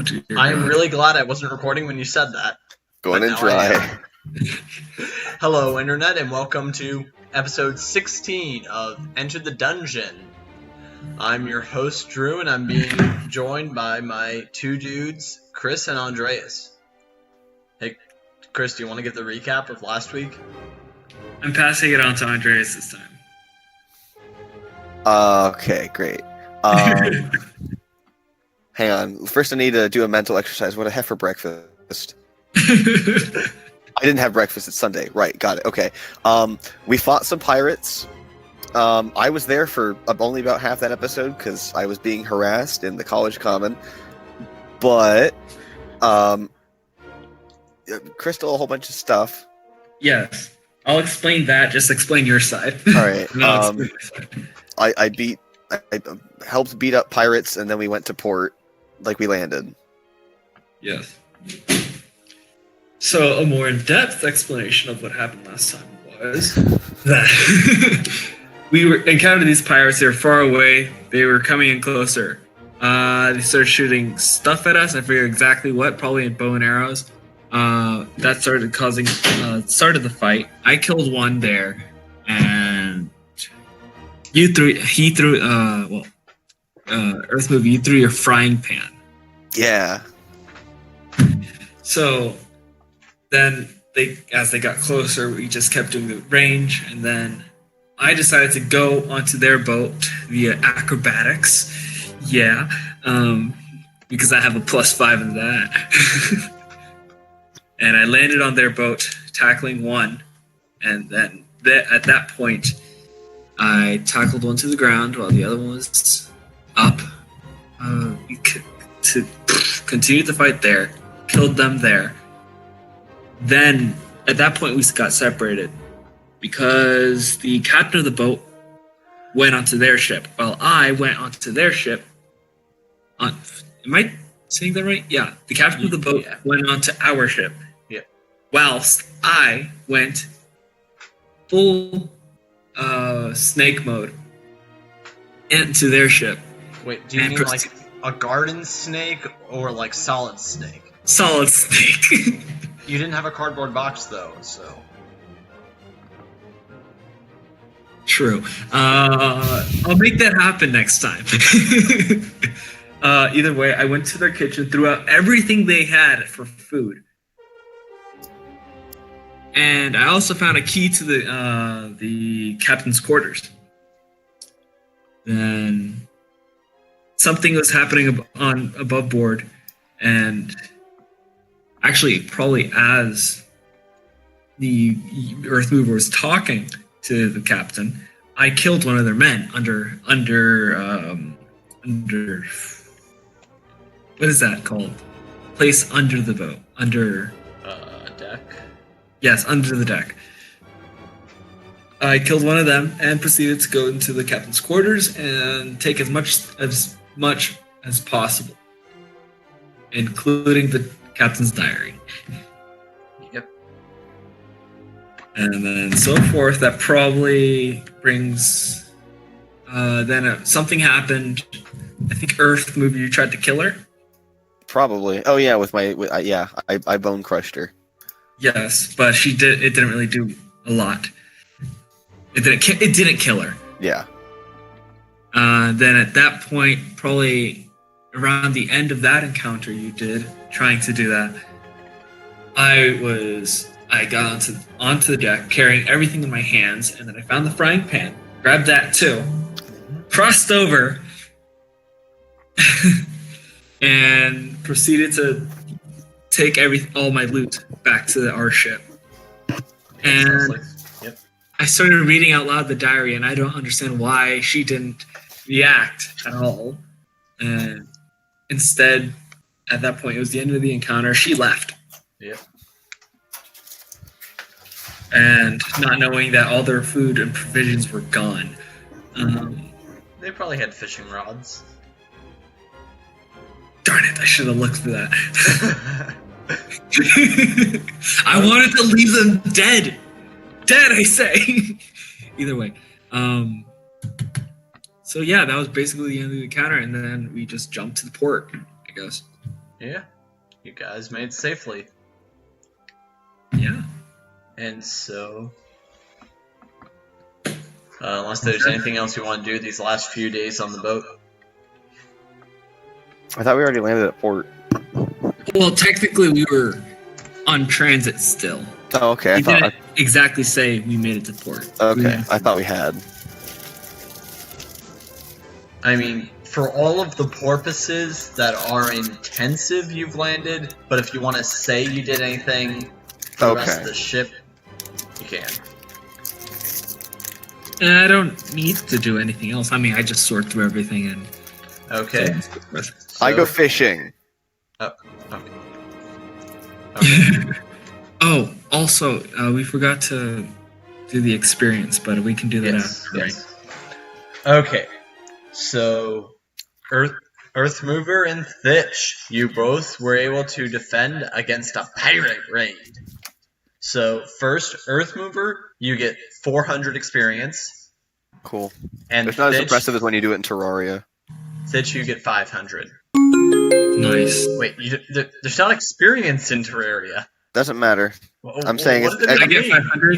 dear I'm God. really glad I wasn't recording when you said that. Going in dry. Hello, Internet, and welcome to episode 16 of Enter the Dungeon. I'm your host, Drew, and I'm being joined by my two dudes, Chris and Andreas. Hey, Chris, do you want to give the recap of last week? I'm passing it on to Andreas this time. Okay, great. Hang on. First, I need to do a mental exercise. What I have for breakfast? I didn't have breakfast. It's Sunday. Right, got it. Okay. We fought some pirates. I was there for only about half that episode because I was being harassed in the college common. But, Crystal, a whole bunch of stuff. Yes. I'll explain that. Just explain your side. All right. No, explain my side. I helped beat up pirates, and then we went to port, like we landed. Yes. So a more in-depth explanation of what happened last time was that we encountered these pirates. They were far away. They were coming in closer. They started shooting stuff at us. I forget exactly what. Probably in bow and arrows. That started started the fight. I killed one there, and Earth Movie, you threw your frying pan. Yeah. So then as they got closer, we just kept doing the range, and then I decided to go onto their boat via acrobatics. Yeah. Because I have a +5 in that. And I landed on their boat, tackling one, and then at that point, I tackled one to the ground while the other one was up. To continue the fight there, killed them there. Then, at that point, we got separated because the captain of the boat went onto their ship, while I went onto their ship. Am I saying that right? Yeah. The captain of the boat went onto our ship. Yeah. Whilst I went full snake mode into their ship. Wait, do you mean like a garden snake or like solid snake? Solid snake. You didn't have a cardboard box though, so. True. I'll make that happen next time. Either way, I went to their kitchen, threw out everything they had for food. And I also found a key to the captain's quarters. Then something was happening above board, and actually, probably as the Earth Mover was talking to the captain, I killed one of their men under what is that called? Place under the boat, under Deck. Yes, under the deck. I killed one of them and proceeded to go into the captain's quarters and take as much as possible, including the captain's diary. Yep. And then so forth. That probably brings. Then something happened. I think Earth Movie, you tried to kill her. Probably. Oh yeah, I bone crushed her. Yes, but she did. It didn't really do a lot. It didn't kill her. Yeah. Then at that point, probably around the end of that encounter you did, trying to do that, I got onto the deck, carrying everything in my hands, and then I found the frying pan, grabbed that too, crossed over, and proceeded to take all my loot back to our ship. And I started reading out loud the diary, and I don't understand why she didn't react at all. And instead, at that point, it was the end of the encounter. She left. Yep. And not knowing that all their food and provisions were gone. They probably had fishing rods. Darn it, I should have looked for that. I wanted to leave them dead. Dead, I say. Either way. So yeah, that was basically the end of the encounter, and then we just jumped to the port, I guess. Yeah, you guys made it safely. Yeah. And so, unless there's anything else you want to do these last few days on the boat. I thought we already landed at port. Well, technically, we were on transit still. Oh, okay. We didn't exactly say we made it to port. Okay, I thought we had. I mean, for all of the porpoises that are intensive, you've landed. But if you want to say you did anything for the rest of the ship, you can. I don't need to do anything else. I mean, I just sort through everything and. Okay. I go fishing. Oh, okay. Oh, also, we forgot to do the experience, but we can do that after, yes. Right? Okay. So, Earth Mover and Thitch, you both were able to defend against a pirate raid. So, first, Earth Mover, you get 400 experience. Cool. And it's not Thitch, as impressive as when you do it in Terraria. Thitch, you get 500. Nice. Wait, there's not experience in Terraria. Doesn't matter. I'm saying I get 500.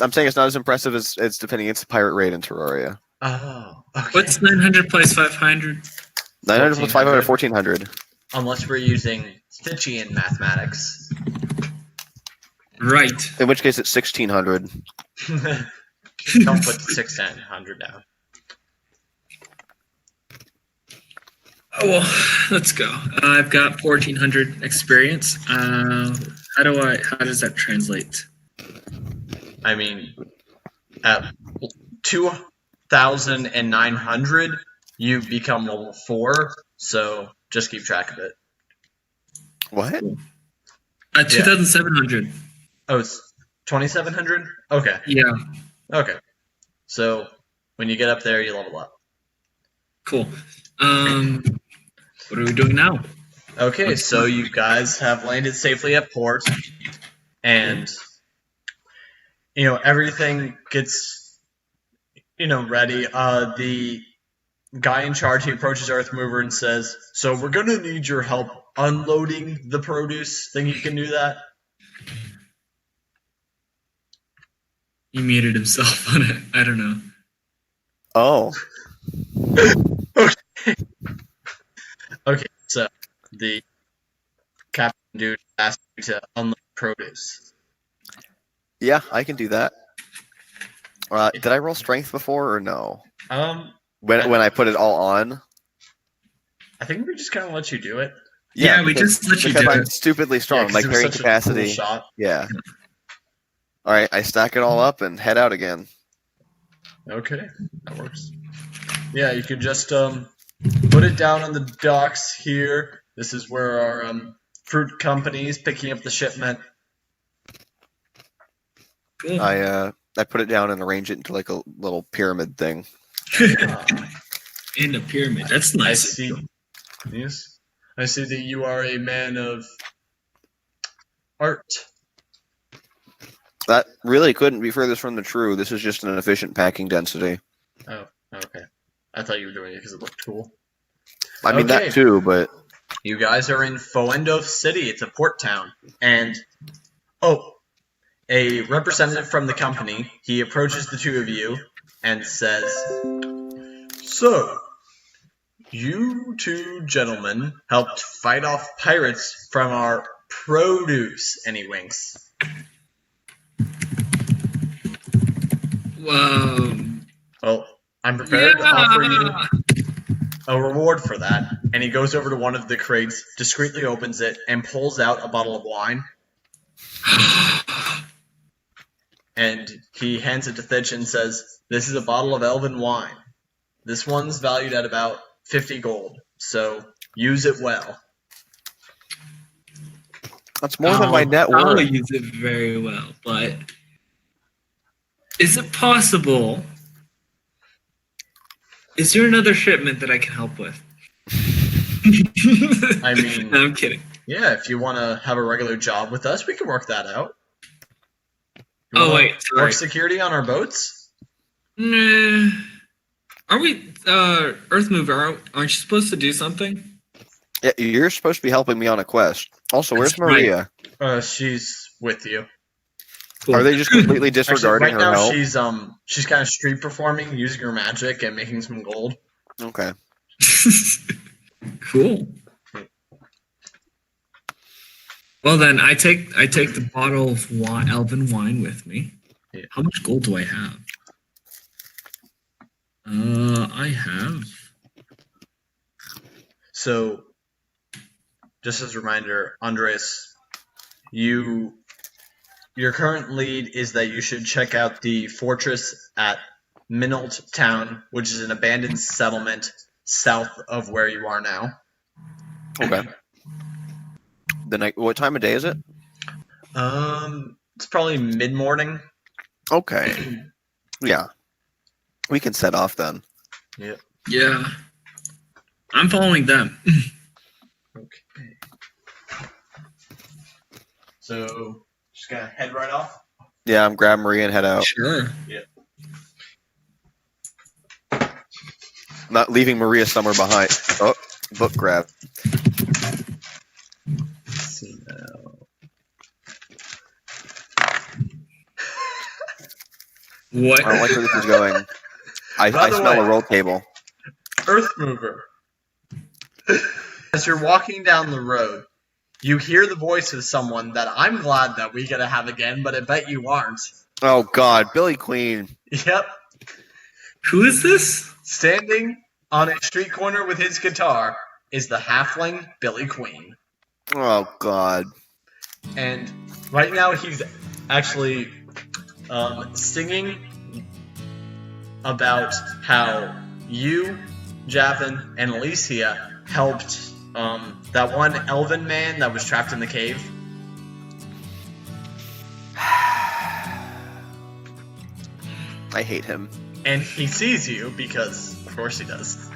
I'm saying it's not as impressive as it's defending against a pirate raid in Terraria. Oh, okay. What's 900 plus 500? 900 plus 500, 1400. Unless we're using Thitchian mathematics. Right. In which case it's 1600. Don't put 600 down. Oh, well, let's go. I've got 1400 experience. How does that translate? I mean, at 2,900, you become level 4, so just keep track of it. What? At 2,700. Oh, it's 2,700? Okay. Yeah. Okay. So, when you get up there, you level up. Cool. What are we doing now? Okay, so you guys have landed safely at port, and everything gets ready. The guy in charge, he approaches Earth Mover and says, "So we're gonna need your help unloading the produce. Think you can do that?" He muted himself on it. I don't know. Oh. Okay, so the captain dude asked you to unload produce. Yeah, I can do that. Did I roll strength before or no? When I put it all on? I think we just kind of let you do it. Yeah, we just let you do it. Because I'm stupidly strong. My carrying capacity. Cool shot. Yeah. All right, I stack it all up and head out again. Okay, that works. Yeah, you can just put it down on the docks here. This is where our fruit company is picking up the shipment. Cool. I put it down and arrange it into like a little pyramid thing. In a pyramid. That's nice. I see. Yes, I see that you are a man of art. That really couldn't be furthest from the true. This is just an efficient packing density. Oh, okay. I thought you were doing it because it looked cool. I mean, that too, but... You guys are in Foendoph City. It's a port town. And, a representative from the company, he approaches the two of you and says, "So, you two gentlemen helped fight off pirates from our produce," and he winks. Well, I'm prepared to offer you a reward for that. And he goes over to one of the crates, discreetly opens it, and pulls out a bottle of wine. And he hands it to Thitch and says, "This is a bottle of elven wine. This one's valued at about 50 gold, so use it well." That's more than my net worth. I'll use it very well, but is it possible? Is there another shipment that I can help with? I mean... No, I'm kidding. Yeah, if you want to have a regular job with us, we can work that out. Wait, sorry. Work security on our boats? Nah. Are we, Earth Mover, aren't you supposed to do something? Yeah, you're supposed to be helping me on a quest. Also, where's That's right. Maria? She's with you. Cool. Are they just completely Actually, disregarding right now her help? she's kind of street performing, using her magic and making some gold. Okay. Cool. Well then, I take the bottle of elven wine with me. Yeah. How much gold do I have? I have. So, just as a reminder, Andres, your current lead is that you should check out the fortress at Minolt Town, which is an abandoned settlement south of where you are now. Okay. The night. What time of day is it? It's probably mid-morning. Okay. Yeah. We can set off then. Yeah. Yeah. I'm following them. Okay. So, just gonna head right off. Yeah, I'm grabbing Maria and head out. Sure. Not leaving Maria somewhere behind. Oh, book grab. Let's see now. What? I don't like where this is going. I By the smell way- a roll table. Earth Mover. As you're walking down the road, you hear the voice of someone that I'm glad that we gotta have again, but I bet you aren't. Oh God, Billy Queen. Yep. Who is this? Standing on a street corner with his guitar is the halfling Billy Queen. Oh God. And right now he's actually singing about how you, Javin, and Alicia helped that one elven man that was trapped in the cave. I hate him. And he sees you because, of course, he does.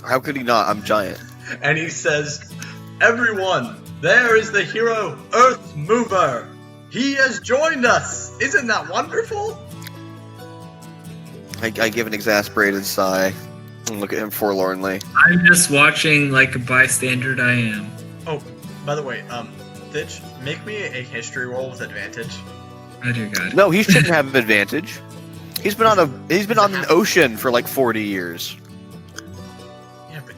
How could he not? I'm giant. And he says, "Everyone, there is the hero Earth Mover. He has joined us. Isn't that wonderful?" I give an exasperated sigh and look at him forlornly. I'm just watching like a bystander I am. Oh, by the way, Thitch, make me a history roll with advantage. Oh dear God. No, he shouldn't have an advantage. He's been on an ocean for like 40 years. Yeah, but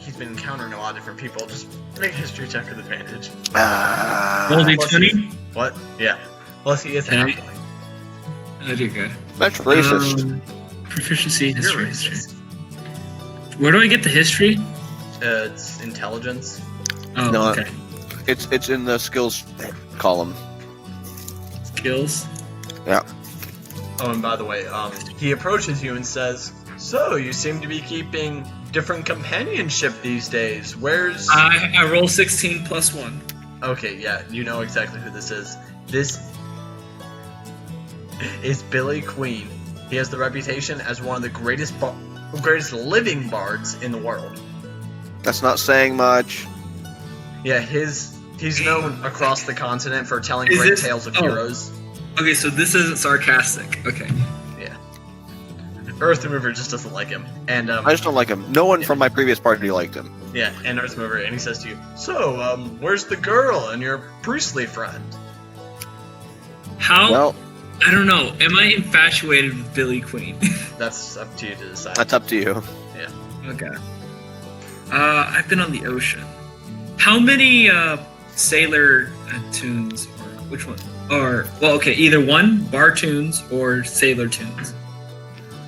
he's been encountering a lot of different people. Just make a history check with advantage. Roll Plus D20? What? Yeah. Plus he is a Okay. halfling. Oh dear God. That's racist. Proficiency, You're history. racist. Where do I get the history? It's intelligence. Oh, No, okay. It's in the skills column. Skills. Yeah. Oh, and by the way, he approaches you and says, "So, you seem to be keeping different companionship these days. Where's..." I roll 16 plus 1. Okay, yeah, you know exactly who this is. This is Billy Queen. He has the reputation as one of the greatest living bards in the world. That's not saying much. Yeah, he's known across the continent for telling Is great this- tales of oh. heroes. Okay, so this isn't sarcastic. Okay. Yeah. Earth Mover just doesn't like him. And I just don't like him. No one from my previous party liked him. yeah, and Earth Mover, and he says to you, "So, where's the girl and your priestly friend?" How? Well, I don't know. Am I infatuated with Billy Queen? That's up to you to decide. that's up to you. Okay. I've been on the ocean. How many sailor tunes, or which one? Or well, okay, either one bar tunes or sailor tunes.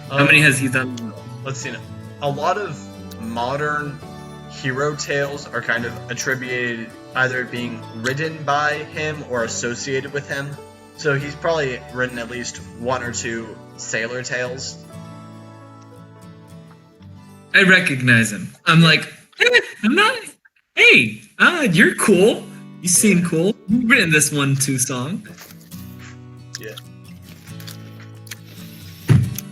How many has he done? Let's see now. A lot of modern hero tales are kind of attributed either being written by him or associated with him. So he's probably written at least one or two sailor tales. I recognize him. I'm like, I'm not. Hey, you're cool. You seem cool. You've written this 1-2 song. Yeah.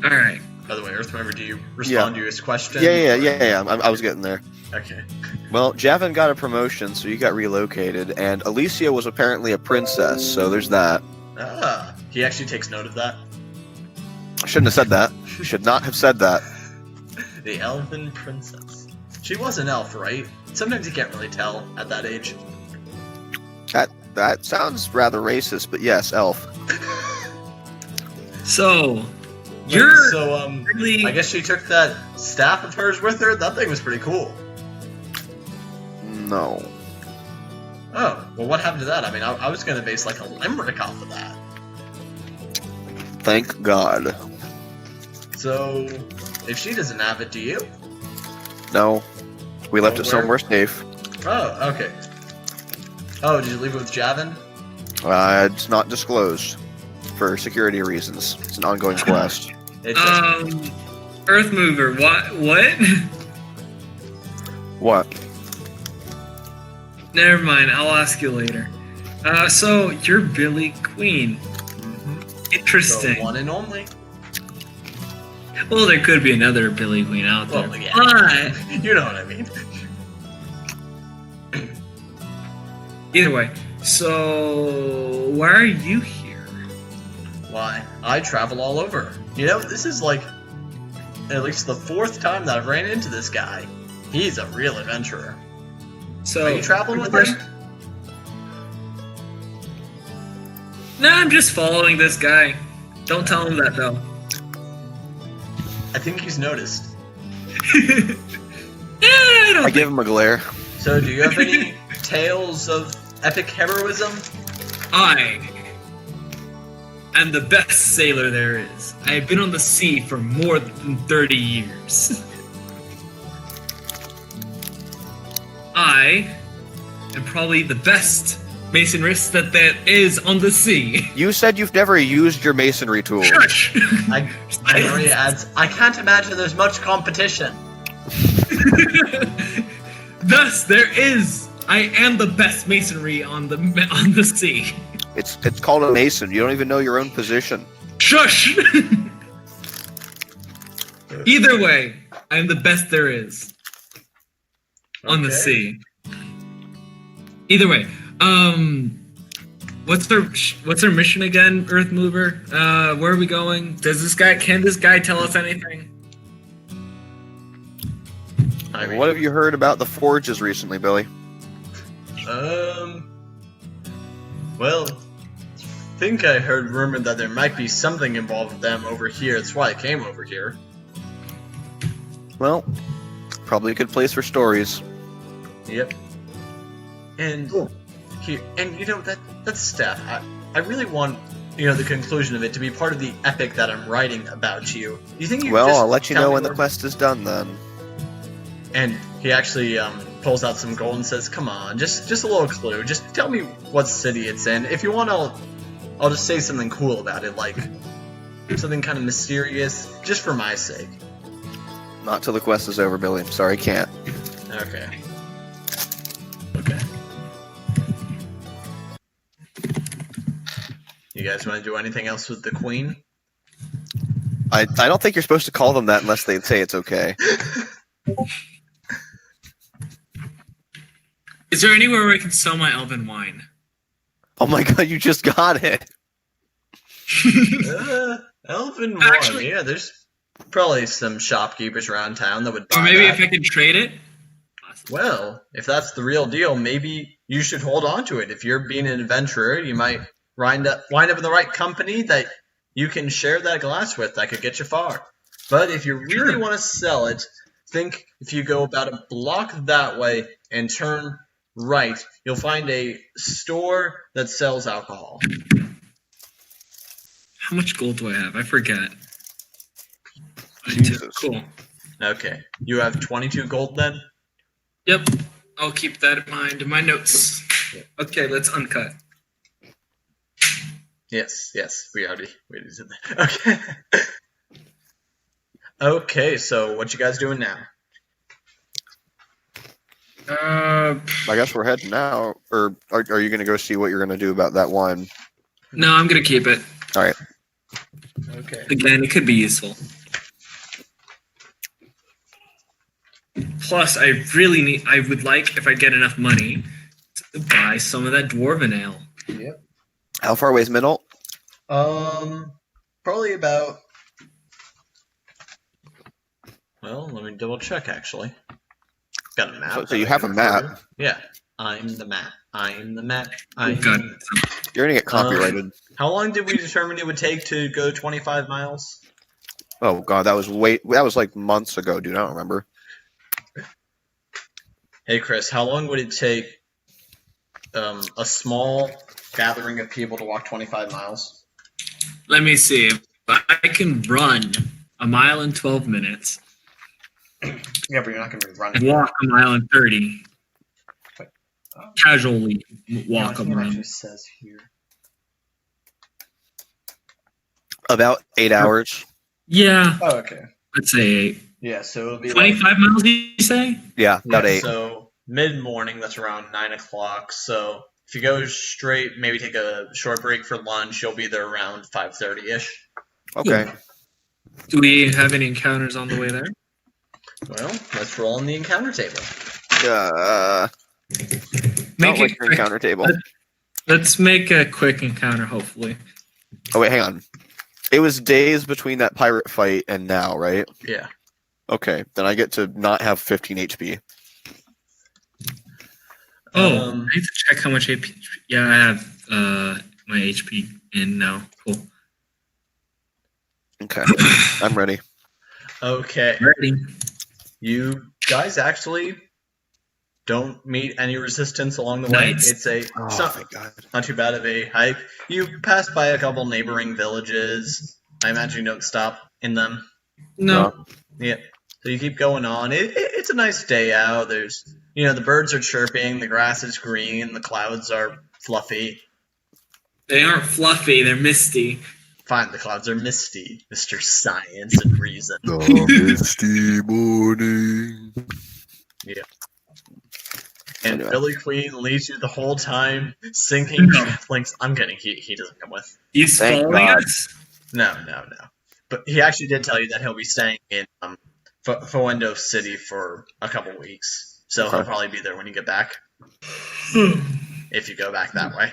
All right. By the way, Earthmover, do you respond to his question? Yeah. I was getting there. Okay. Well, Javin got a promotion, so you got relocated, and Alicia was apparently a princess, so there's that. Ah, he actually takes note of that. I shouldn't have said that. Should not have said that. The Elven Princess. She was an elf, right? sometimes you can't really tell at that age. That sounds rather racist, but yes, elf. So, really... I guess she took that staff of hers with her. That thing was pretty cool. No. Oh, well, what happened to that? I mean, I was going to base like a limerick off of that. Thank God. So, if she doesn't have it, do you? No. We left it Where? somewhere safe. Oh, okay. Oh, did you leave it with Javin? It's not disclosed for security reasons. It's an ongoing quest. Earth Mover, what? What? Never mind, I'll ask you later. So, you're Billy Queen. Mm-hmm. Interesting. The one and only. Well, there could be another Billy Queen out there. Well, yeah. But... you know what I mean. Either way, so why are you here? Why, I travel all over. You know, this is like at least the 4th time that I've ran into this guy. He's a real adventurer. So, are you traveling with him? No, I'm just following this guy. Don't tell him that, though. I think he's noticed. I give him a glare. So, do you have any tales of epic heroism? I am the best sailor there is. I have been on the sea for more than 30 years. I am probably the best masonrist that there is on the sea. You said you've never used your masonry tool. Shush! Maria adds, I can't imagine there's much competition. Thus, there is. I am the best masonry on the sea. It's called a mason. You don't even know your own position. Shush! Either way, I am the best there is on the sea. Either way, what's their mission again, Earth Mover? Where are we going? Can this guy tell us anything? I mean, What have you heard about the forges recently, Billy? Well, I think I heard rumored that there might be something involved with them over here. That's why I came over here. Well, probably a good place for stories. Yep. And here, and you know that's staff. I really want the conclusion of it to be part of the epic that I'm writing about you. You think you? Well, just I'll let you tell know me when the where- quest is done then. And he actually pulls out some gold and says, "Come on, just a little clue. Just tell me what city it's in. If you want, I'll just say something cool about it, like something kind of mysterious, just for my sake." Not till the quest is over, Billy. Sorry, can't. Okay. You guys want to do anything else with the queen? I don't think you're supposed to call them that unless they say it's okay. Is there anywhere where I can sell my elven wine? Oh my god, you just got it! Elven wine. Actually- Yeah, there's probably some shopkeepers around town that would buy Or maybe that. if I can trade it? Well, if that's the real deal, maybe you should hold on to it. If you're being an adventurer, you might wind up in the right company that you can share that glass with. That could get you far. But if you really want to sell it, think if you go about a block that way and turn right, you'll find a store that sells alcohol. How much gold do I have? I forget. Jesus. Cool. Okay. You have 22 gold then? Yep. I'll keep that in mind in my notes. Okay, let's uncut. Yes. We already did that. Okay. Okay, so what you guys doing now? I guess we're heading now. Or are you going to go see what you're going to do about that wine? No, I'm gonna keep it. Alright. Okay. Again, it could be useful. Plus, I would like, if I get enough money, to buy some of that dwarven ale. Yep. How far away is Minolt? Probably about. Well, let me double check actually. Got a map. So you have a map. Yeah. I'm the map. I'm the map. God. You're gonna get copyrighted. How long did we determine it would take to go 25 miles? Oh god, that was like months ago, dude. I don't remember. Hey Chris, how long would it take a small gathering of people to walk 25 miles? Let me see. If I can run a mile in 12 minutes. Yeah, but you're not going to be running. Walk a mile in 30. Casually walk a It mile. actually says here. About 8 hours. Yeah, Oh, okay. let's say 8. Yeah, so it'll be 25 miles, you say? Yeah, about 8. So mid-morning, that's around 9 o'clock. So if you go straight, maybe take a short break for lunch, you'll be there around 5:30-ish. Okay. Cool. Do we have any encounters on the way there? Well, let's roll on the encounter table. Make Not like it your quick. encounter table. Let's make a quick encounter, hopefully. Oh wait, hang on. It was days between that pirate fight and now, right? Yeah. Okay, then I get to not have 15 HP. Oh, I need to check how much HP. Yeah, I have my HP in now. Cool. Okay, I'm ready. Okay. Ready. You guys actually don't meet any resistance along the way. Nice. It's a Oh, it's not, thank God. not too bad of a hike. You pass by a couple neighboring villages. I imagine you don't stop in them. No. Yeah. So you keep going on. It's a nice day out. There's, the birds are chirping, the grass is green, the clouds are fluffy. They aren't fluffy, they're misty. Fine, the clouds are misty, Mr. Science and Reason. The misty morning. And Anyway. Billy Queen leads you the whole time, sinking No. travelings. I'm kidding, he doesn't come with. He's Thank following God. us? No. But he actually did tell you that he'll be staying in Foendoph City for a couple weeks. So Okay. he'll probably be there when you get back, if you go back that way.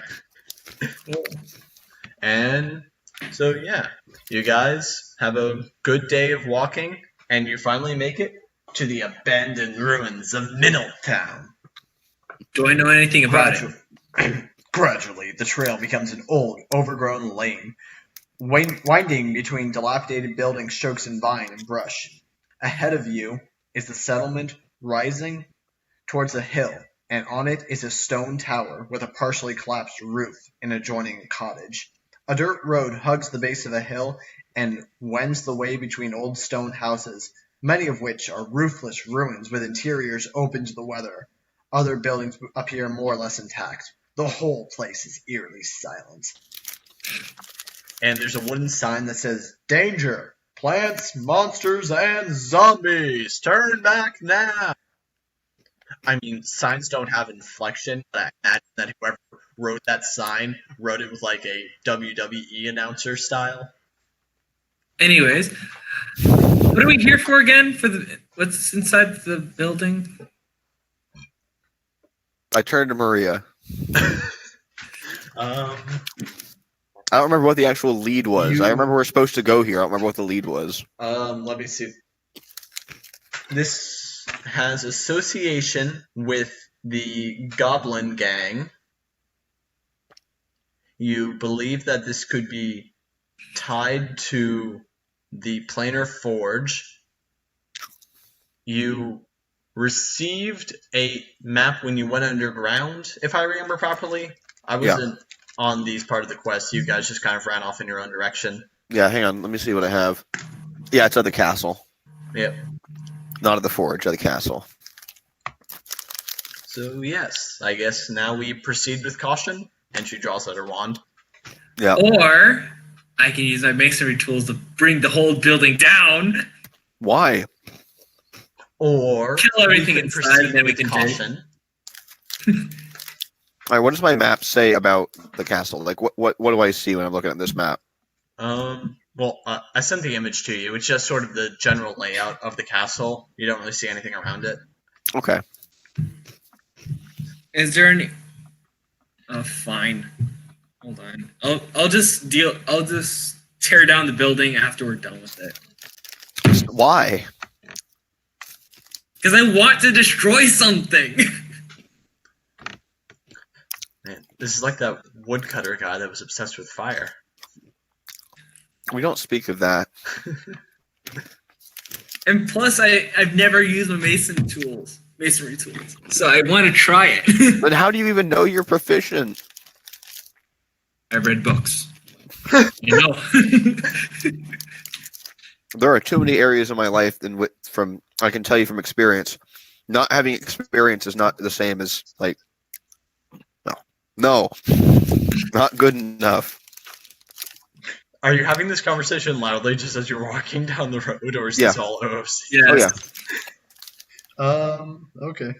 And so, yeah, you guys have a good day of walking, and you finally make it to the abandoned ruins of Minolt Town. Do I know anything about it? Gradually, the trail becomes an old, overgrown lane, winding between dilapidated buildings, chokes in vine and brush. Ahead of you is the settlement rising towards a hill, and on it is a stone tower with a partially collapsed roof and adjoining cottage. A dirt road hugs the base of a hill and wends the way between old stone houses, many of which are roofless ruins with interiors open to the weather. Other buildings appear more or less intact. The whole place is eerily silent. And there's a wooden sign that says, "Danger! Plants, monsters, and zombies! Turn back now!" I mean, signs don't have inflection, but I imagine that whoever wrote that sign wrote it with like a WWE announcer style. Anyways, what are we here for again? What's inside the building? I turned to Maria. Um, I don't remember what the actual lead was. You- I remember we're supposed to go here. I don't remember what the lead was. let me see. This has association with the Goblin Gang. You believe that this could be tied to the Planar Forge. You received a map when you went underground, if I remember properly. I wasn't on these part of the quest. You guys just kind of ran off in your own direction. Yeah, hang on. Let me see what I have. Yeah, it's at the castle. Yep. Not at the forge, at the castle. So yes, I guess now we proceed with caution. And she draws out her wand. Yeah. Or I can use my masonry tools to bring the whole building down. Why? Or Kill everything we can inside, proceed and then we with can caution. All right, what does my map say about the castle? Like, what do I see when I'm looking at this map? Well, I sent the image to you. It's just sort of the general layout of the castle. You don't really see anything around it. Okay. Is there any? Oh, fine. Hold on. I'll just tear down the building after we're done with it. Why? Because I want to destroy something. Man, this is like that woodcutter guy that was obsessed with fire. We don't speak of that. And plus, I've never used my masonry tools. So I want to try it. But how do you even know you're proficient? I read books. You know. There are too many areas in my life I can tell you from experience. Not having experience is not the same as no, not good enough. Are you having this conversation loudly just as you're walking down the road, or is this all OFC? Yes. Oh yeah. Okay.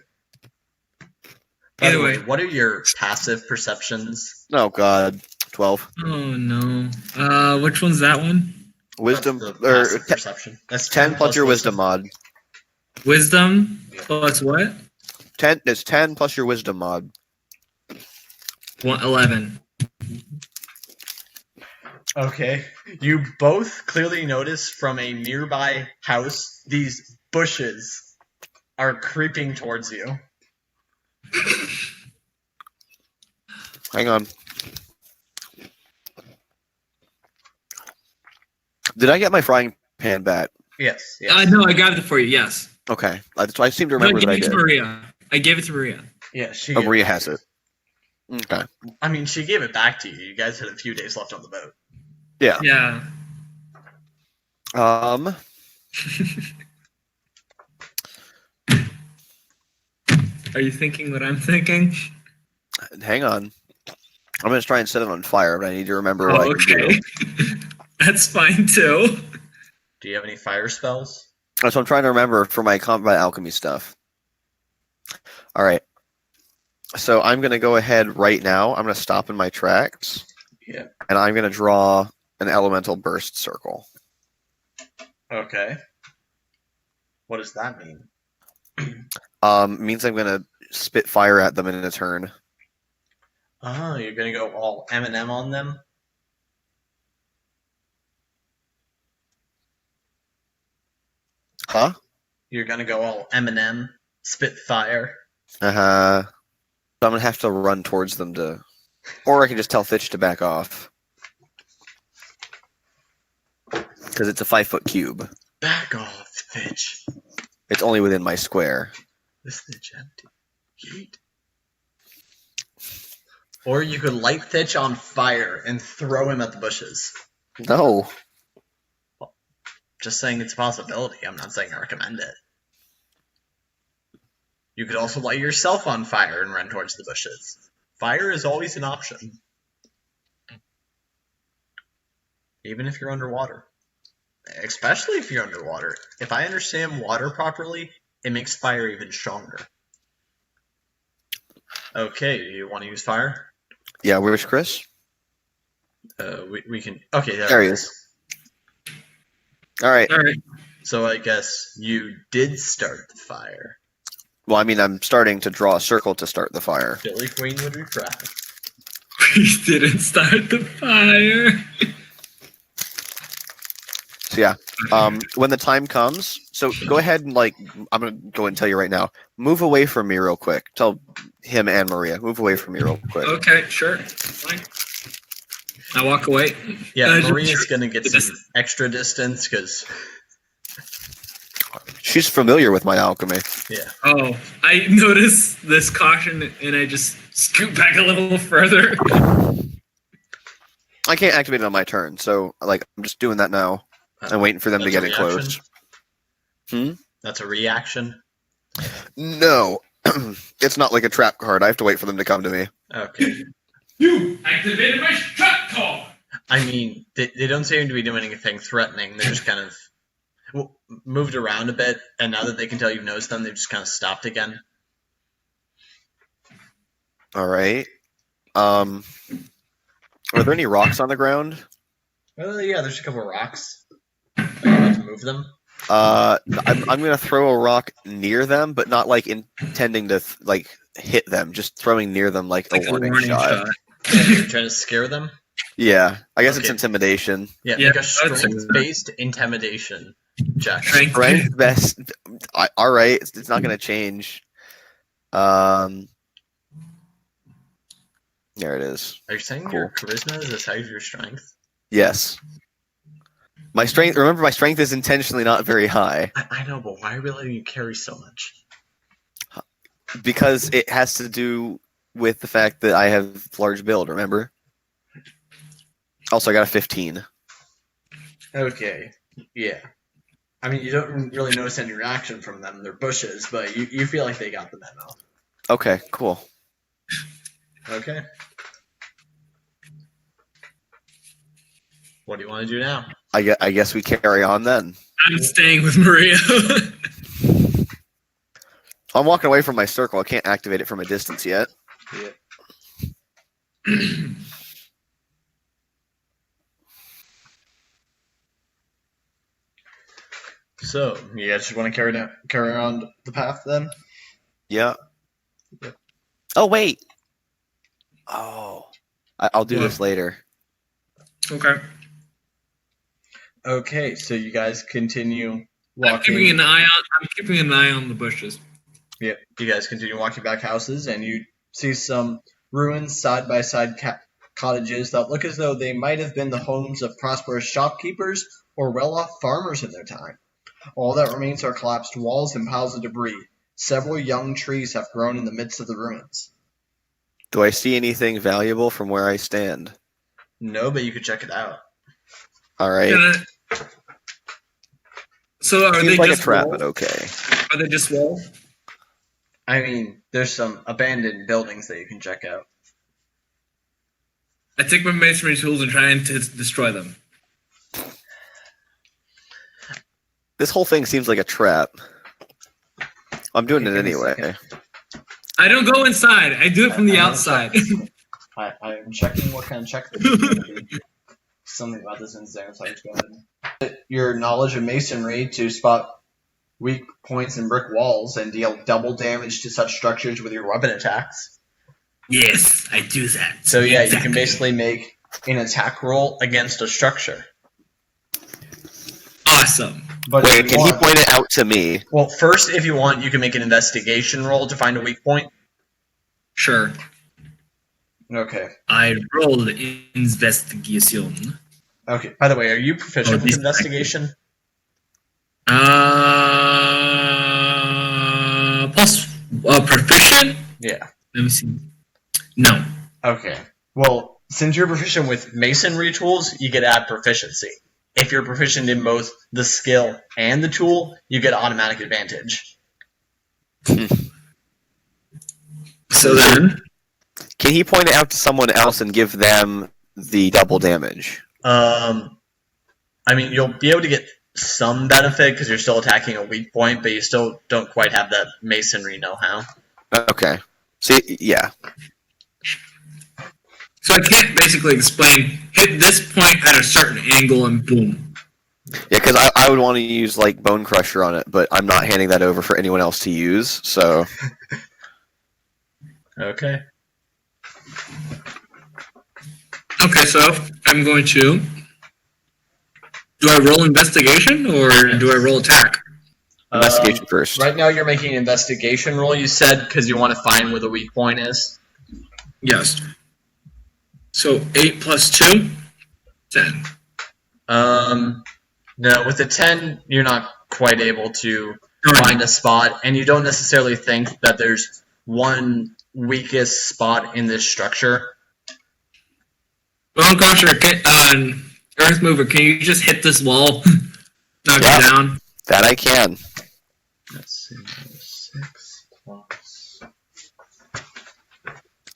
Either way. What are your passive perceptions? Oh god, 12. Oh no. Which one's that one? Wisdom That's the or passive perception. That's 10 plus your wisdom mod. Wisdom plus what? 10. It's 10 plus your wisdom mod. 11. Okay. You both clearly notice from a nearby house these bushes are creeping towards you. Hang on. Did I get my frying pan back? Yes. No, I got it for you. Yes. Okay. I seem to remember that I did. I gave it to Maria. Yeah, she. Oh, Maria has it. Okay. I mean, she gave it back to you. You guys had a few days left on the boat. Yeah. Yeah. Are you thinking what I'm thinking? Hang on. I'm going to try and set it on fire, but I need to remember Oh, what I can okay. do. That's fine too. Do you have any fire spells? That's what I'm trying to remember for my combat alchemy stuff. All right. So I'm going to go ahead right now. I'm going to stop in my tracks. Yeah. And I'm going to draw an elemental burst circle. Okay. What does that mean? Means I'm going to spit fire at them in a turn. Oh, you're gonna go all Eminem on them? Huh? You're gonna go all Eminem, spit fire? Uh-huh. So I'm going to have to run towards them to... Or I can just tell Fitch to back off. Because it's a 5-foot cube. Back off, Fitch. It's only within my square. This Fitch empty. Yeet. Or you could light Fitch on fire and throw him at the bushes. No. Just saying it's a possibility. I'm not saying I recommend it. You could also light yourself on fire and run towards the bushes. Fire is always an option. Even if you're underwater. Especially if you're underwater. If I understand water properly, it makes fire even stronger. Okay, do you want to use fire? Yeah, where's Chris? We can... Okay, There he is. All right. So I guess you did start the fire. Well, I mean, I'm starting to draw a circle to start the fire. Billy Queen would be proud. We didn't start the fire. So yeah, when the time comes, so go ahead and I'm gonna go and tell you right now. Move away from me real quick. Tell him and Maria, move away from me real quick. Okay, sure. Fine. I walk away. Yeah, Maria's gonna get some extra distance because She's familiar with my alchemy. yeah. Oh, I noticed this caution and I just scoot back a little further. I can't activate it on my turn, so I'm just doing that now. I'm waiting for them to get in close. That's a reaction. No, it's not like a trap card. I have to wait for them to come to me. Okay. You activated my trap card. I mean, they don't seem to be doing anything threatening. They're just kind of moved around a bit, and now that they can tell you've noticed them, they've just kind of stopped again. All right. Are there any rocks on the ground? Yeah, there's a couple of rocks. Are you about to move them? I'm gonna throw a rock near them, but not intending to hit them. Just throwing near them like a warning shot. Yeah, you're trying to scare them? Yeah, I guess it's Okay. intimidation. Yeah, Yeah, make a I'd say that. strength-based intimidation. Check. Strength best. All right, it's not going to change. There it is. Are you saying Cool. your charisma is the size of your strength? Yes. My strength. Remember, my strength is intentionally not very high I know, but why are we letting you carry so much? because it has to do with the fact that I have large build. Remember. Also, I got a 15. Okay. Yeah. I mean, you don't really notice any reaction from them. They're bushes, but you feel like they got the memo. Okay, cool. Okay. What do you want to do now? I guess we carry on then. I'm staying with Maria. I'm walking away from my circle. I can't activate it from a distance yet. Yeah. So, you guys just want to carry on the path then? Yeah. Yep. Oh wait. Oh, I'll do this later. Okay. Okay, so you guys continue I'm walking. keeping an eye on the bushes. Yeah, you guys continue walking back houses, and you see some ruined side-by-side cottages that look as though they might have been the homes of prosperous shopkeepers or well-off farmers in their time. All that remains are collapsed walls and piles of debris. Several young trees have grown in the midst of the ruins. Do I see anything valuable from where I stand? No, but you could check it out. All right. So are Seems they like just a trap, wall? but okay. Are they just wall? I mean, there's some abandoned buildings that you can check out. I take my masonry tools and try to destroy them. This whole thing seems like a trap. I'm doing it Give me a anyway. second. I don't go inside. I do it from the outside. I'm checking what kind of check this is going to be. Something about this is there, so I just go ahead. Your knowledge of masonry to spot weak points in brick walls and deal double damage to such structures with your weapon attacks. Yes, I do that. So yeah, you Exactly. can basically make an attack roll against a structure. Awesome. But Wait, can he point it out to me? Well, first, if you want, you can make an investigation roll to find a weak point. Sure. Okay. I roll investigation. Okay. By the way, are you proficient with this- investigation? Proficient? Yeah. Let me see. No. Okay. Well, since you're proficient with masonry tools, you get add proficiency. If you're proficient in both the skill and the tool, you get automatic advantage. So then, Can he point it out to someone else and give them the double damage? I mean, you'll be able to get some benefit because you're still attacking a weak point, but you still don't quite have that masonry know-how. Okay. See, yeah. so I can't basically explain. Hit this point at a certain angle and boom. Yeah, because I would want to use like Bone Crusher on it, but I'm not handing that over for anyone else to use. So Okay. Okay, so I'm going to. Do I roll investigation or do I roll attack? investigation first. Right now, you're making an investigation roll. You said because you want to find where the weak point is. Yes. So 8 plus 2? 10. No, with the 10, you're not quite able to find a spot, and you don't necessarily think that there's one weakest spot in this structure. Bone Crusher, Earth Mover, can you just hit this wall? Knock Yeah. it down? That I can. Let's see, 6 plus...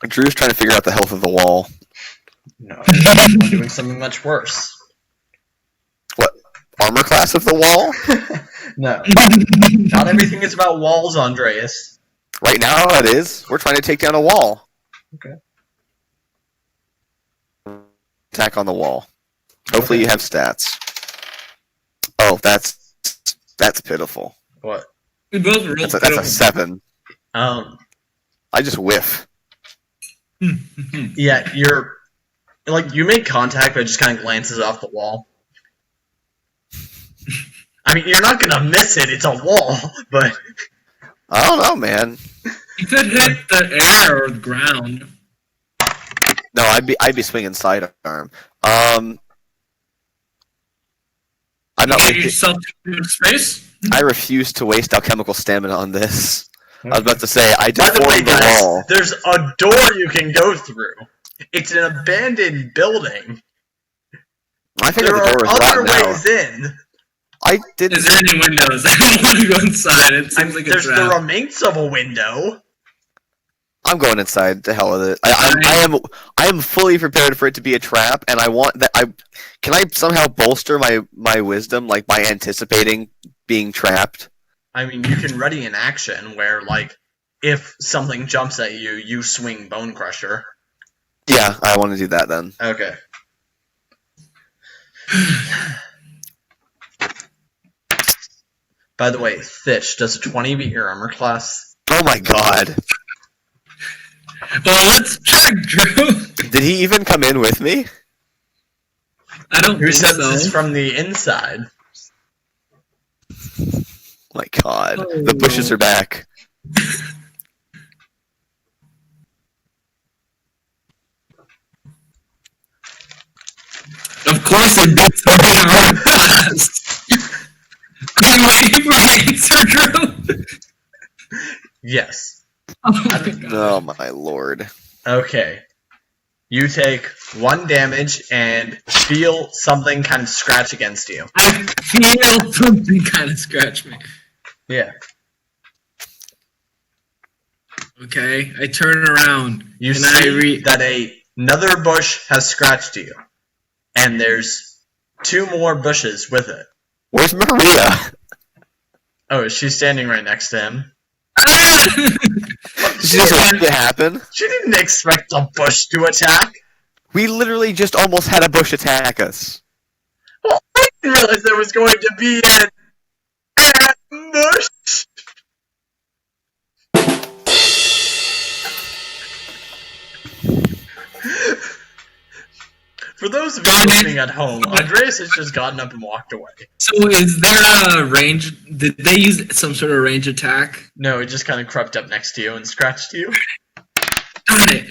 Drew's trying to figure out the health of the wall. No, I'm doing something much worse. What? Armor class of the wall? No. Not everything is about walls, Andreas. Right now it is. We're trying to take down a wall. Okay. Attack on the wall. Hopefully you have stats. Oh, that's pitiful. What? We both rolled That's a 7. I just whiff. Yeah, you make contact, but it just kind of glances off the wall. I mean, you're not gonna miss it. It's a wall, but I don't know, man. You could hit the air or the ground. No, I'd be swinging sidearm. I'm not. You gave yourself too much space? I refuse to waste alchemical stamina on this. I was about to say I by the way, deformed guys, the wall. there's a door you can go through. It's an abandoned building. I think There the are door is other rotten now. ways in. I didn't. Is there any windows? I don't want to go inside. It seems like a There's the trap. remains of a window. I'm going inside. To hell with it. I am fully prepared for it to be a trap, and I want that. Can I somehow bolster my wisdom, like by anticipating being trapped? I mean, you can ready an action where, like, if something jumps at you, you swing Bone Crusher. Yeah, I want to do that then. Okay. By the way, Fish, does a 20 beat your armor class? Oh my god! Well, let's check, Drew. Did he even come in with me? I don't Who think said so. this is from the inside? My god, Oh. the bushes are back. Of course, I did something wrong fast. Are you waiting for an answer, Drew? Yes. Oh my god. Oh my lord. Okay. You take 1 damage and feel something kind of scratch against you. I feel something kind of scratch me. Yeah. Okay, I turn around. You and see that another bush has scratched you. And there's 2 more bushes with it. Where's Maria? Oh, she's standing right next to him. Did she just let it happen? She didn't expect a bush to attack. We literally just almost had a bush attack us. Well, I didn't realize there was going to be an ambush. For those of you listening at home, Andreas has just gotten up and walked away. So is there a range? Did they use some sort of range attack? No, he just kind of crept up next to you and scratched you. Got it.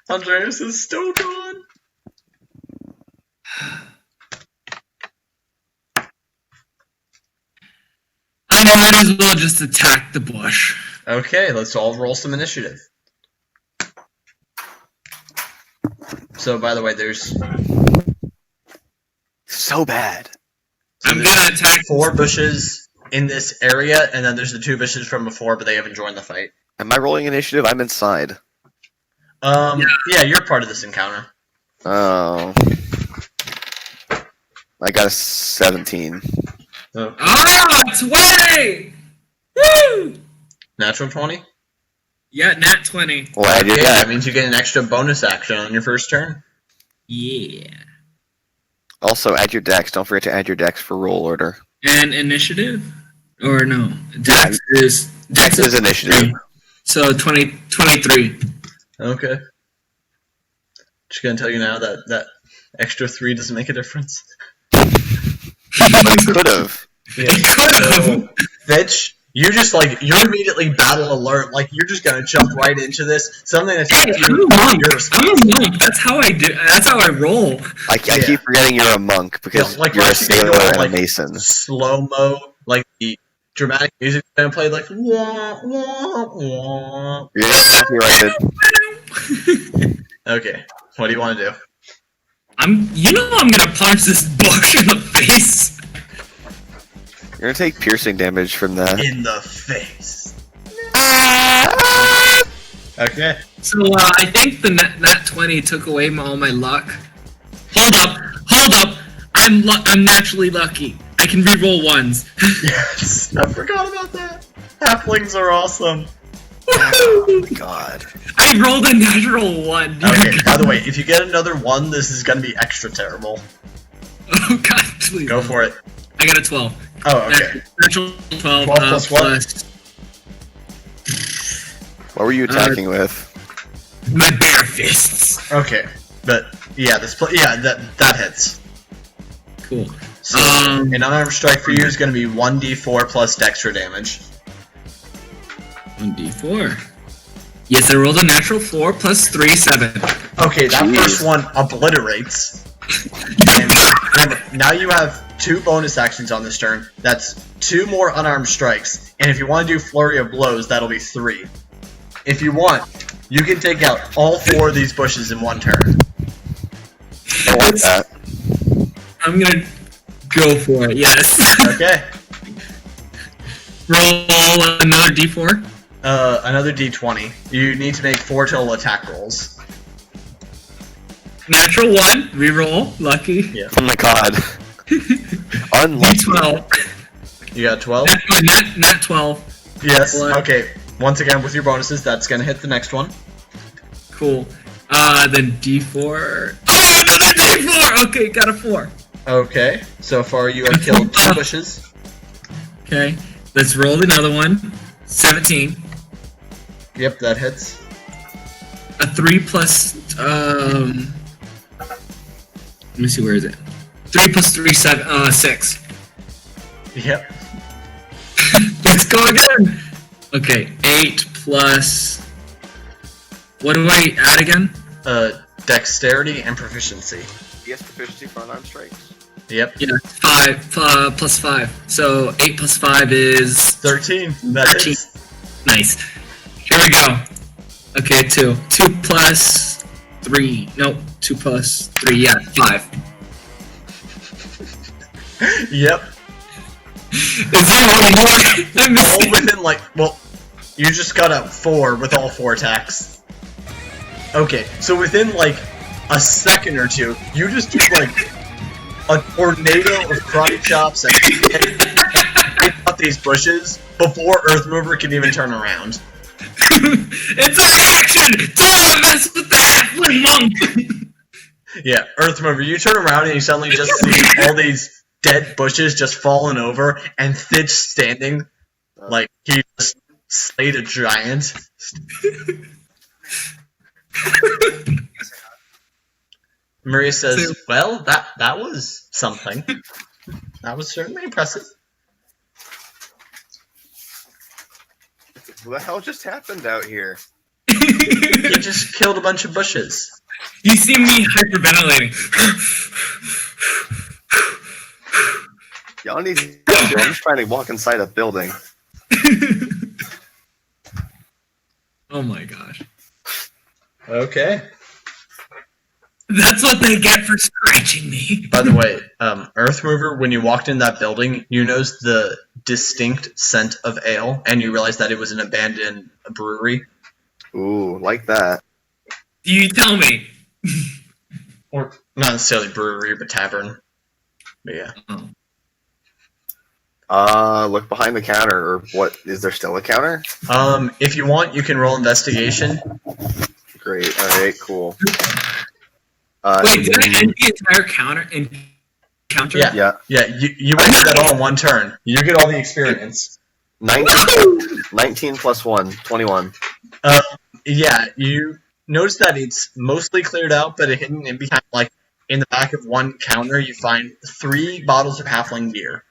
Andreas is still gone. I might as well just attack the bush. Okay, let's all roll some initiative. So, by the way, there's So bad. I'm gonna attack 4 bushes in this area, and then there's the 2 bushes from before, but they haven't joined the fight. Am I rolling initiative? I'm inside. Yeah, you're part of this encounter. Oh. I got a 17. Oh. Ah, 20! Woo! Natural 20? Yeah, nat 20. Well, I did Okay, that. that means you get an extra bonus action on your first turn. Yeah. Also, add your dex. Don't forget to add your dex for roll order. And initiative? Or no. Dex is... Dex is initiative. So 23. Okay. Just gonna tell you now that that extra 3 doesn't make a difference. But it could have. So, Fitch, you just you're immediately battle alert, you're just gonna jump right into this. Something attacks Hey, you, I'm a monk. you're responsible. That's how I do. That's how I roll. I keep forgetting you're a monk because Yeah, you're a watching it sailor go, and a mason. slow-mo, the dramatic music gonna play wah, wah, wah. You're copyrighted. Okay, what do you want to do? I'm gonna punch this bush in the face. You're gonna take piercing damage from that. In the face. Okay. So I think the nat 20 took away all my luck. Hold up! I'm naturally lucky. I can reroll ones. Yes, I forgot about that. Halflings are awesome. Oh my god. I rolled a natural 1. Okay, by the way, if you get another 1, this is gonna be extra terrible. Oh god, please. Go for it. I got a 12. Oh, okay. Natural 12 12 plus what? plus What were you attacking with? my bare fists. Okay, but Yeah, that hits. Cool. So an unarmed strike for you is going to be 1d4 plus Dexter damage. 1d4. Yes, I rolled a natural 4 plus 3, 7. Okay, that first one obliterates. And remember, now you have 2 bonus actions on this turn. That's 2 more unarmed strikes. And if you want to do Flurry of Blows, that'll be 3. If you want, you can take out all 4 of these bushes in one turn. I like that. I'm gonna go for it, yes. Okay. Roll another d4. Another d20. You need to make 4 total attack rolls. Natural 1, reroll, lucky. Yeah. Oh my god. Unlucky. D12. You got 12? Nat 12. Yes. What? Okay. Once again, with your bonuses, that's gonna hit the next one. Cool. Then d4. Oh, another d4! Okay, got a 4. Okay. So far, you have killed 2 bushes. Okay, let's roll another one. 17. Yep, that hits. A 3 plus, let me see, where is it? 3 plus 3, 6. Yep. Let's go again! Okay, 8 plus... What do I add again? Dexterity and proficiency. Yes, proficiency for unarmed strikes. Yep. Yeah, 5, plus 5. So 8 plus 5 is... 13. That 13. hits. Nice. Here we go. Okay, 2. 2 plus 3. Nope, 2 plus 3, yeah, 5. Yep. Is there one more? I'm All missing. within, you just got a 4 with all 4 attacks. Okay, so within, a second or two, you just do, a tornado of karate chops and take out these bushes before Earth Mover can even turn around. It's a reaction! Don't mess with the halfling monk! Yeah, Earth Mover, you turn around and you suddenly just see all these dead bushes just falling over, and Thitch standing like he just slayed a giant. Maria says, well, that was something. That was certainly impressive. What the hell just happened out here? He just killed a bunch of bushes. You see me hyperventilating. Y'all need to... I'm just trying to walk inside a building. Oh my gosh. Okay. That's what they get for scratching me. By the way, Earth Mover, when you walked in that building, you noticed the distinct scent of ale, and you realized that it was an abandoned brewery. Ooh, like that. You tell me. Or not necessarily brewery, but tavern. But yeah. Look behind the counter, or what? Is there still a counter? If you want, you can roll investigation. Great. All right. Cool. Wait, did I end the entire counter? Yeah. Yeah. You went through that all in one turn. You get all the experience. 19 plus 1, 21. Yeah. You notice that it's mostly cleared out, but hidden in behind, in the back of one counter, you find 3 bottles of halfling beer.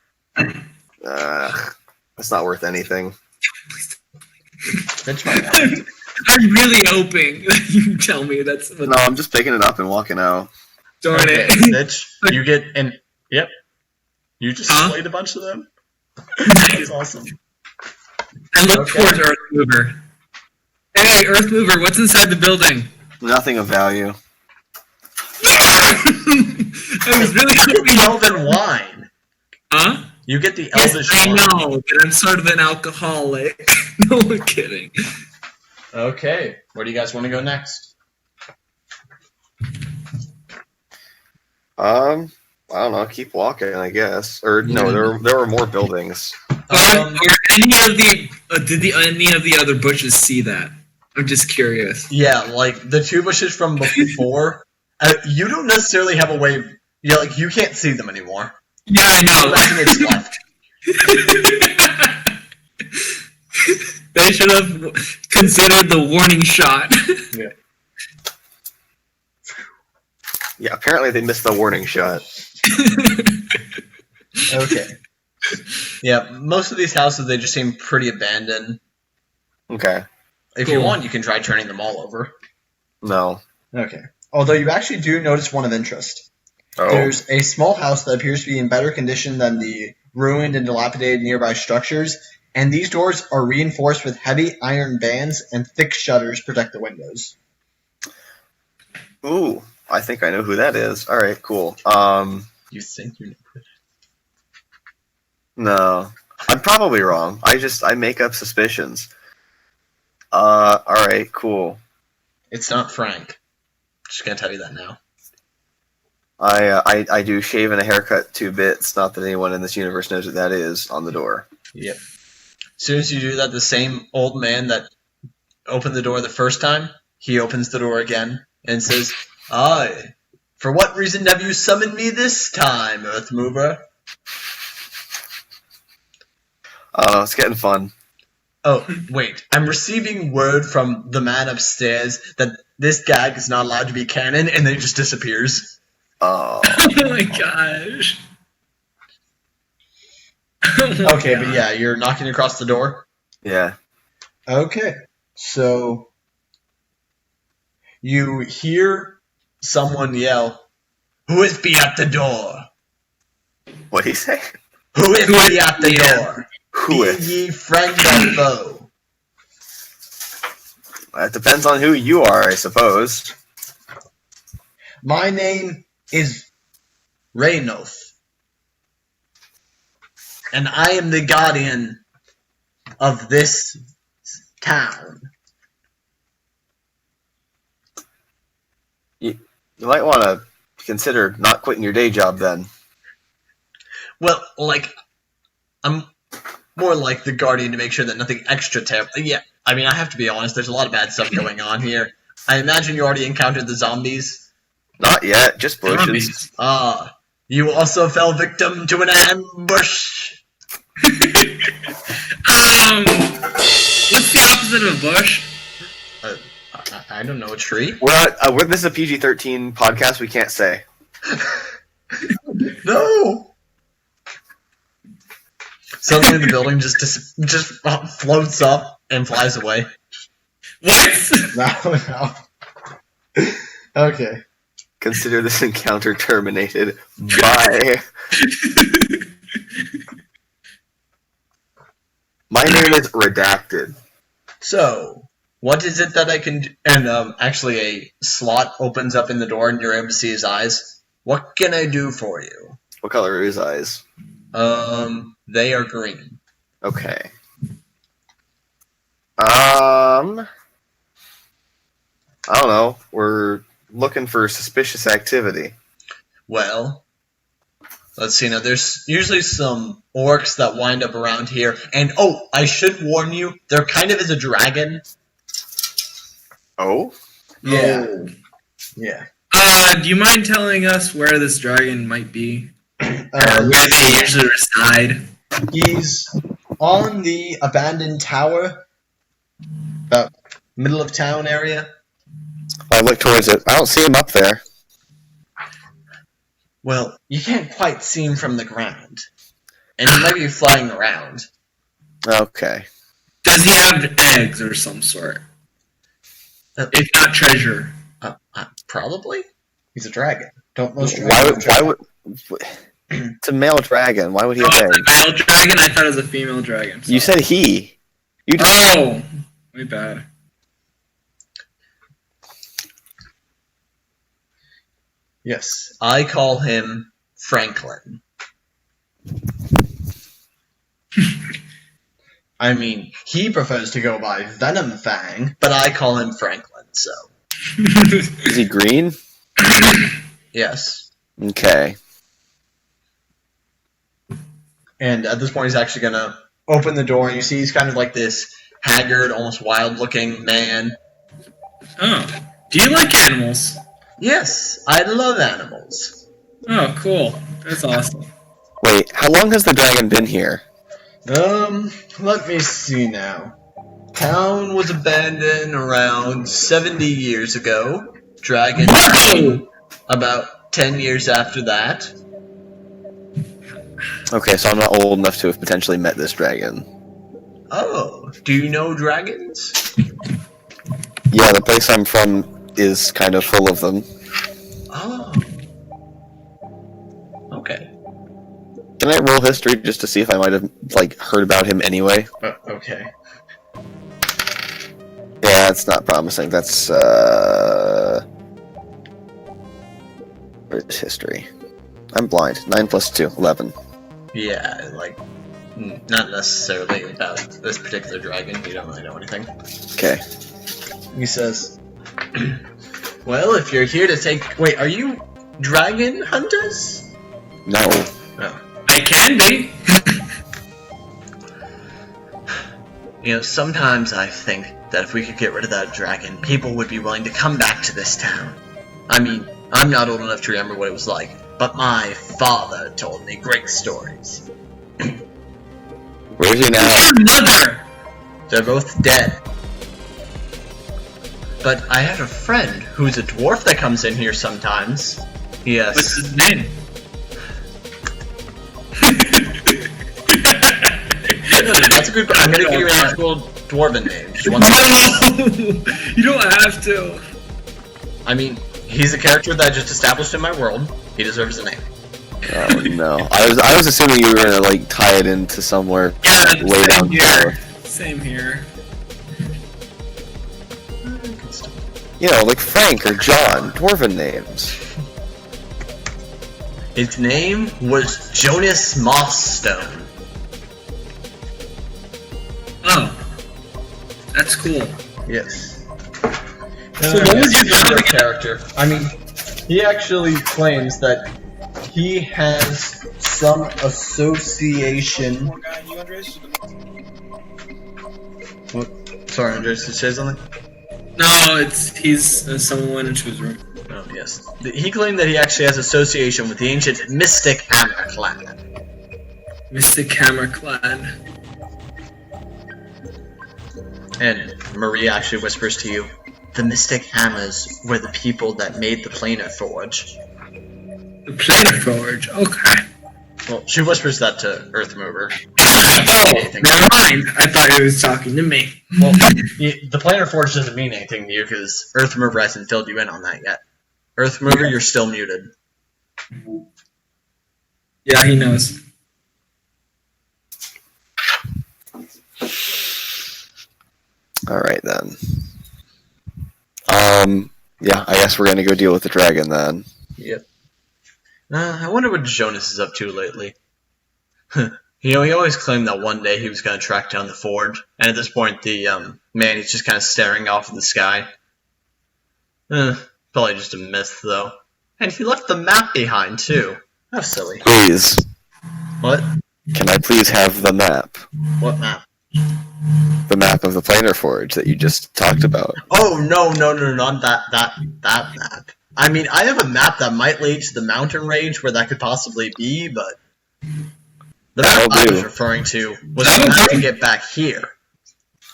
That's not worth anything. I'm really hoping that you tell me that's what... No, I'm just picking it up and walking out. Darn Okay, it. Mitch, you get yep. You just slayed a bunch of them. That's awesome. I look towards Earth Mover. Hey, Earth Mover, what's inside the building? Nothing of value. I was really hoping... Elven wine. Huh? You get the Yes, Elvish I wine. know, but I'm sort of an alcoholic. No, I'm kidding. Okay, where do you guys want to go next? I don't know. Keep walking, I guess. Or no, there were more buildings. Are any of any of the other bushes see that? I'm just curious. Yeah, the 2 bushes from before. You don't necessarily have a way. Yeah, you can't see them anymore. Yeah, I know. It's left. They should have considered the warning shot. Yeah. Yeah, apparently they missed the warning shot. Okay. Yeah, most of these houses, they just seem pretty abandoned. Okay. If you want, you can try turning them all over. No. Okay. Although you actually do notice one of interest. Oh. There's a small house that appears to be in better condition than the ruined and dilapidated nearby structures, and these doors are reinforced with heavy iron bands and thick shutters protect the windows. Ooh, I think I know who that is. All right, cool. You think you know it? No, I'm probably wrong. I make up suspicions. All right, cool. It's not Frank. Just gonna tell you that now. I do shave and a haircut 2 bits. Not that anyone in this universe knows what that is on the door. Yep. As soon as you do that, the same old man that opened the door the first time, he opens the door again and says, "Aye, for what reason have you summoned me this time, Earth Mover?" It's getting fun. Oh, wait. I'm receiving word from the man upstairs that this gag is not allowed to be canon, and then it just disappears. Oh. Oh my gosh. Okay, but yeah, you're knocking across the door? Yeah. Okay, so you hear someone yell, "Who is be at the door? What'd he say? Who is be at the door? Who Be is? ye friend or foe?" It depends on who you are, I suppose. My name is Minolt, and I am the guardian of this town. You might want to consider not quitting your day job then. Well, like, I'm more like the guardian to make sure that nothing extra terrible. Yeah, I mean, I have to be honest, there's a lot of bad stuff going on here. I imagine you already encountered the zombies. Not yet, just bushes. Zombies. Ah, you also fell victim to an ambush. What's the opposite of a bush? I don't know, a tree? This is a PG-13 podcast, we can't say. No! Suddenly the building just floats up and flies away. What? No. Okay. Consider this encounter terminated. Bye. My name is Redacted. So, what is it that I can do? And actually a slot opens up in the door and you're able to see his eyes. What can I do for you? What color are his eyes? They are green. Okay. I don't know. We're looking for suspicious activity. Well, let's see now. There's usually some orcs that wind up around here. And, oh, I should warn you, there kind of is a dragon. Oh? Yeah. Oh. Yeah. Do you mind telling us where this dragon might be? Where Let's they see. usually reside? He's on the abandoned tower, about middle of town area. I look towards it. I don't see him up there. Well, you can't quite see him from the ground. And he might be flying around. Okay. Does he have eggs or some sort? If not treasure. Probably? He's a dragon. Don't most Why dragons would it's a male dragon. Why would he Oh, have it's eggs? a male dragon? I thought it was a female dragon. You said he. You did. Oh! My bad. Yes. I call him Franklin. I mean, he prefers to go by Venom Fang, but I call him Franklin, so. Is he green? Yes. Okay. And at this point, he's actually going to open the door, and you see he's kind of like this haggard, almost wild-looking man. Oh. Do you like animals? Yes, I love animals. Oh, cool. That's awesome. Wait, how long has the dragon been here? Let me see now. Town was abandoned around 70 years ago. Dragon. Whoa! about 10 years after that. Okay, so I'm not old enough to have potentially met this dragon. Oh, do you know dragons? Yeah, the place I'm from is kind of full of them. Oh. Okay. Can I roll history just to see if I might have, like, heard about him anyway? Okay. Yeah, it's not promising. That's, where's history? I'm blind. 9 plus 2, 11. Yeah, like, not necessarily about this particular dragon. You don't really know anything. Okay. He says, well, if you're here to take... Wait, are you dragon hunters? No. No. I can be. You know, sometimes I think that if we could get rid of that dragon, people would be willing to come back to this town. I mean, I'm not old enough to remember what it was like, but my father told me great stories. Where's he now? Your mother. They're both dead. But I have a friend who's a dwarf that comes in here sometimes. Yes. What's his name? No, that's a good. I'm gonna give you an actual dwarven name. Just one second. No, you don't have to. I mean, he's a character that I just established in my world. He deserves a name. Oh no! I was assuming you were gonna like tie it into somewhere Yeah, way down same here. below. Same here. You know, like Frank or John, dwarven names. His name was Jonas Mossstone. Oh, that's cool. Yes. So what was your job again? character? I mean, he actually claims that he has some association. What? Sorry, Andres, did you say something? No, he's someone went into his room. Oh, yes. He claimed that he actually has association with the ancient Mystic Hammer clan. Mystic Hammer Clan. And Marie actually whispers to you, the Mystic Hammers were the people that made the Planar Forge. The Planar Forge. Okay. Well, she whispers that to Earthmover. Oh, never mind. I thought he was talking to me. Well, the Planar Forge doesn't mean anything to you because Earthmover hasn't filled you in on that yet. Earthmover, you're still muted. Yeah, he knows. Alright then. Yeah, I guess we're gonna go deal with the dragon then. Yep. I wonder what Jonas is up to lately. You know, he always claimed that one day he was going to track down the forge, and at this point, the man is just kind of staring off in the sky. Probably just a myth, though. And he left the map behind, too. How silly. Please. What? Can I please have the map? What map? The map of the Planar Forge that you just talked about. Oh, no, not that map. I mean, I have a map that might lead to the mountain range where that could possibly be, but the map I was referring to was the map to get back here.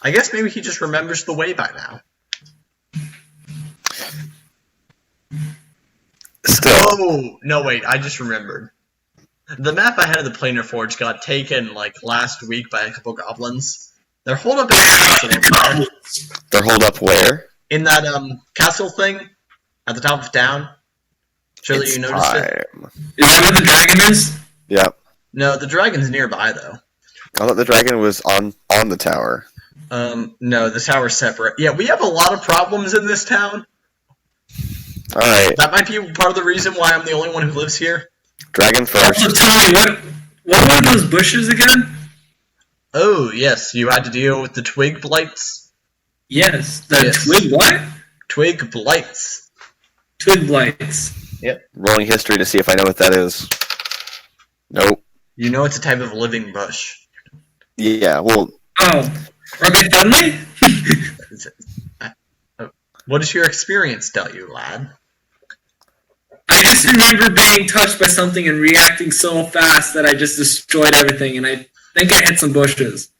I guess maybe he just remembers the way by now. Still. Oh, no, wait, I just remembered. The map I had of the Planar Forge got taken, like, last week by a couple goblins. They're holed up in the castle. They're holed up where? In that, castle thing at the top of town. Surely you noticed it? Is that where the dragon is? Yep. No, the dragon's nearby, though. I thought the dragon was on the tower. No, the tower's separate. Yeah, we have a lot of problems in this town. Alright. That might be part of the reason why I'm the only one who lives here. Dragon first. Also, tell me, what were those bushes again? Oh, yes, you had to deal with the twig blights. Yes, Yes. twig what? Twig blights. Twig blights. Yep. Rolling history to see if I know what that is. Nope. You know it's a type of living bush. Yeah, well... Oh, are they friendly? What does your experience tell you, lad? I just remember being touched by something and reacting so fast that I just destroyed everything, and I think I hit some bushes.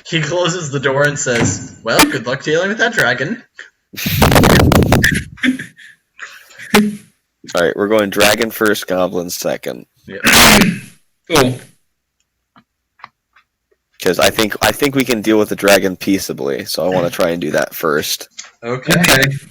He closes the door and says, well, good luck dealing with that dragon. All right, we're going dragon first, goblin second. Yep. Cool. Because I think we can deal with the dragon peaceably, so I want to try and do that first. Okay.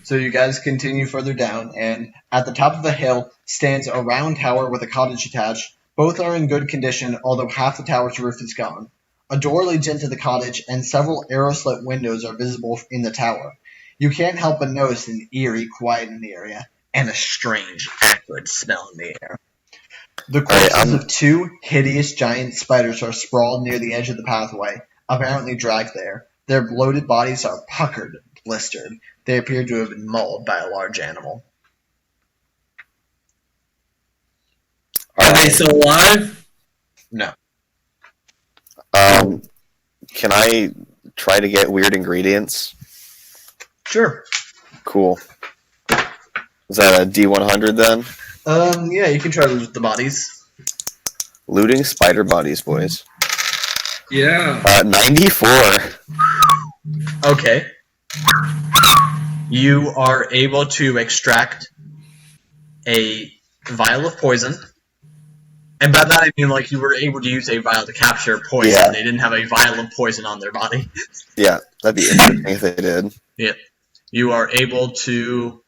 So you guys continue further down, and at the top of the hill stands a round tower with a cottage attached. Both are in good condition, although half the tower's roof is gone. A door leads into the cottage, and several arrow-slit windows are visible in the tower. You can't help but notice an eerie quiet in the area, and a strange, acrid smell in the air. The corpses of two hideous giant spiders are sprawled near the edge of the pathway, apparently dragged there. Their bloated bodies are puckered and blistered. They appear to have been mauled by a large animal. Are they still alive? No. Can I try to get weird ingredients? Sure. Cool. Is that a D100 then? Yeah, you can try to loot the bodies. Looting spider bodies, boys. Yeah. 94. Okay. You are able to extract a vial of poison. And by that I mean, like, you were able to use a vial to capture poison. Yeah. They didn't have a vial of poison on their body. Yeah, that'd be interesting if they did. Yeah. You are able to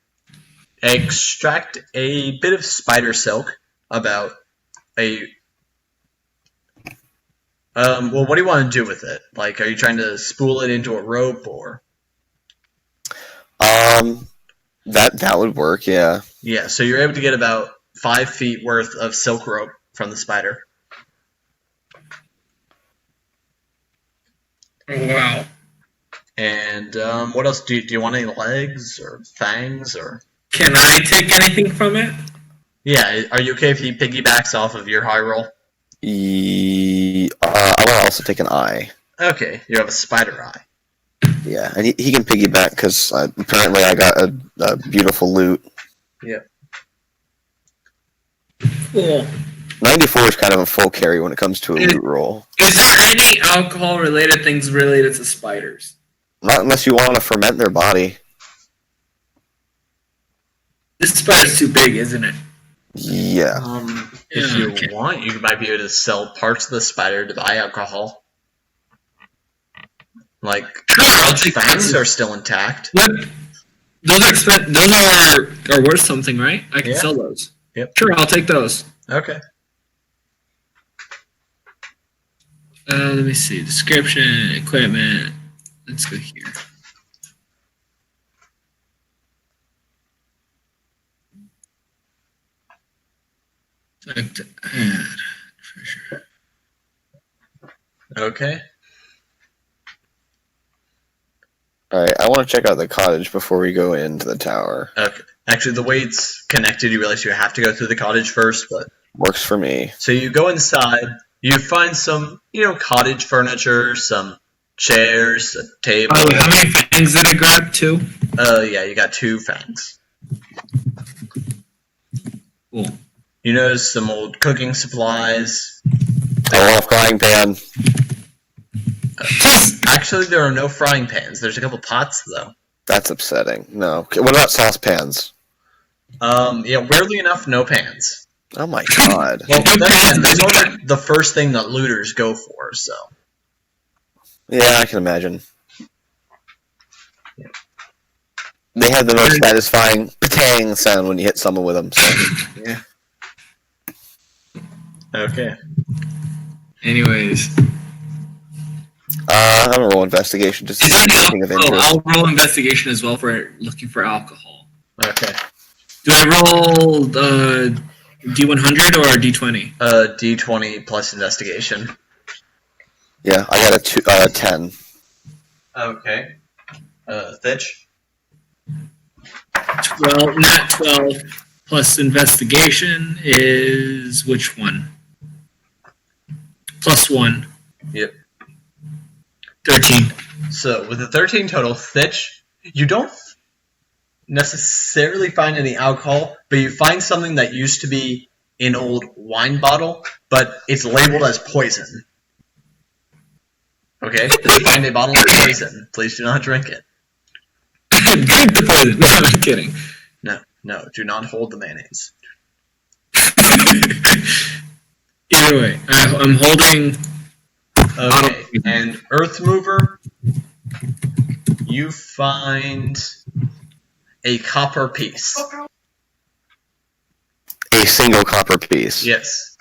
extract a bit of spider silk, about a... well, what do you want to do with it? Like, are you trying to spool it into a rope, or... That would work, yeah. Yeah, so you're able to get about 5 feet worth of silk rope from the spider. Oh, wow. And what else? Do you want any legs or fangs or? Can I take anything from it? Yeah, are you okay if he piggybacks off of your high roll? I want to also take an eye. Okay, you have a spider eye. Yeah, and he can piggyback because apparently I got a beautiful loot. Yeah. Cool. 94 is kind of a full carry when it comes to a loot roll. Is there any alcohol-related things related to spiders? Not unless you want to ferment their body. This spider's too big, isn't it? Yeah. If you want, you might be able to sell parts of the spider to buy alcohol. Like, I'll take fangs those. are still intact. What? Those are worth something, right? I can sell those. Yep. Sure, I'll take those. Okay. Let me see. Description, equipment. Let's go here. Type to add treasure. Okay. Alright, I want to check out the cottage before we go into the tower. Okay. Actually, the way it's connected, you realize you have to go through the cottage first, but... Works for me. So you go inside, you find some, cottage furniture, some chairs, a table. Oh, how many fangs did I grab? 2? Yeah, you got 2 fangs. Cool. You notice some old cooking supplies. I want a frying pan. Actually, there are no frying pans. There's a couple pots, though. That's upsetting. No. Okay, what about saucepans? Yeah, weirdly enough, no pans. Oh my god. Well, those are the first thing that looters go for, so. Yeah, I can imagine. They have the most satisfying patang sound when you hit someone with them. So. Yeah. Okay. Anyways. I'm gonna roll investigation just to see anything of interest. I'll roll investigation as well for looking for alcohol. Okay. Do I roll D100 or D20? D20 plus investigation. Yeah, I got a 10. Okay. Thitch? 12, not 12, plus investigation is which one? Plus 1. Yep. 13. So, with the 13 total, Thitch, you don't necessarily find any alcohol, but you find something that used to be an old wine bottle, but it's labeled as poison. Okay? You find a bottle of poison. Please do not drink it. Drink the poison. No, I'm kidding. No, do not hold the mayonnaise. Either way, I'm holding. Okay, and Earth Mover, you find a copper piece. A single copper piece. Yes.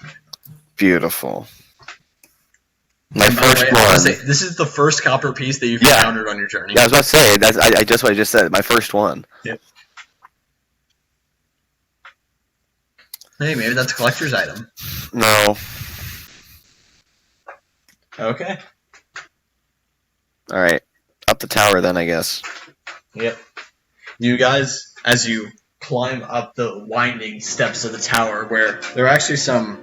Beautiful. My And by the first way, I one. was gonna say, this is the first copper piece that you've Yeah. encountered on your journey. Yeah, I was about to say that's just what I just said. My first one. Yep. Hey, maybe that's a collector's item. No. Okay. All right. Up the tower then, I guess. Yep. You guys, as you climb up the winding steps of the tower, where there are actually some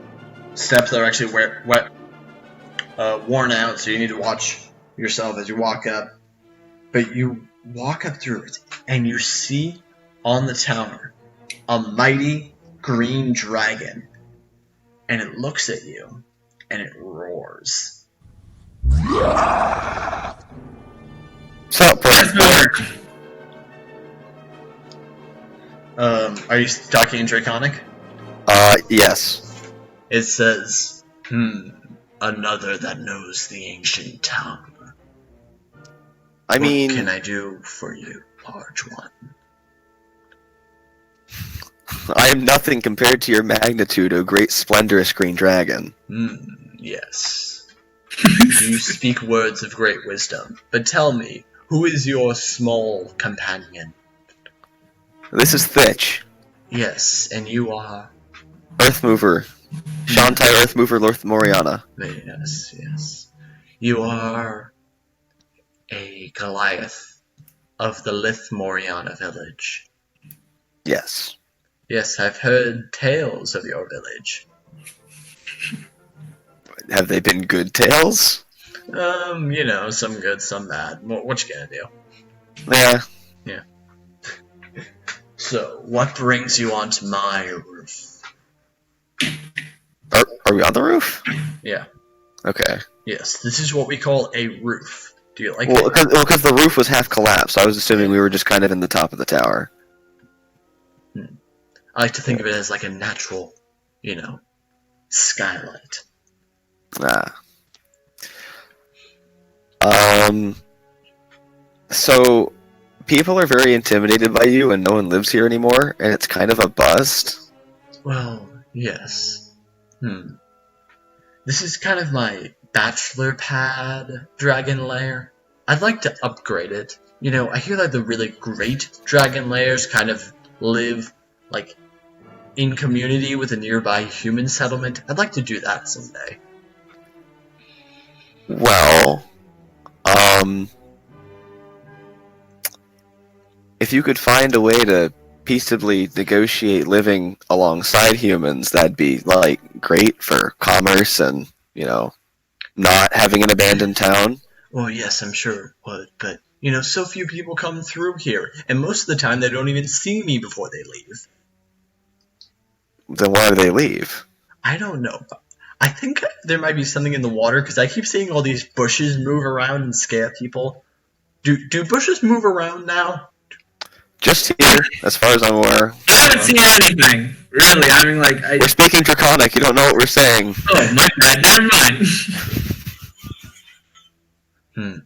steps that are actually worn out, so you need to watch yourself as you walk up. But you walk up through it, and you see on the tower a mighty green dragon, and it looks at you, and it roars. So, perfect. Are you talking in Draconic? Yes. It says, another that knows the ancient tongue. I mean, What can I do for you, large one? I am nothing compared to your magnitude, O great splendorous green dragon. Yes. You speak words of great wisdom, but tell me, who is your small companion? This is Thitch, Yes, and you are... Earth Mover, Shantai Earth Mover, Lorth Moriana. Yes, yes. You are a Goliath of the Lithmoriana village. Yes. Yes, I've heard tales of your village. Have they been good tales? You know, some good, some bad. What you gonna do? Yeah. So, what brings you onto my roof? Are we on the roof? Yeah. Okay. Yes, this is what we call a roof. Do you like Well, it? because the roof was half collapsed, so I was assuming we were just kind of in the top of the tower. I like to think of it as like a natural, skylight. So, people are very intimidated by you and no one lives here anymore, and it's kind of a bust. Well, yes. This is kind of my bachelor pad dragon lair. I'd like to upgrade it. I hear that the really great dragon lairs kind of live, like, in community with a nearby human settlement. I'd like to do that someday. Well, if you could find a way to peaceably negotiate living alongside humans, that'd be, like, great for commerce and, not having an abandoned town. Well, yes, I'm sure it would, but, so few people come through here, and most of the time they don't even see me before they leave. Then why do they leave? I don't know. I think there might be something in the water, because I keep seeing all these bushes move around and scare people. Do bushes move around now? Just here, as far as I'm aware. I haven't seen anything. Really, I mean, like... We're speaking Draconic, you don't know what we're saying. Oh, my bad, never mind.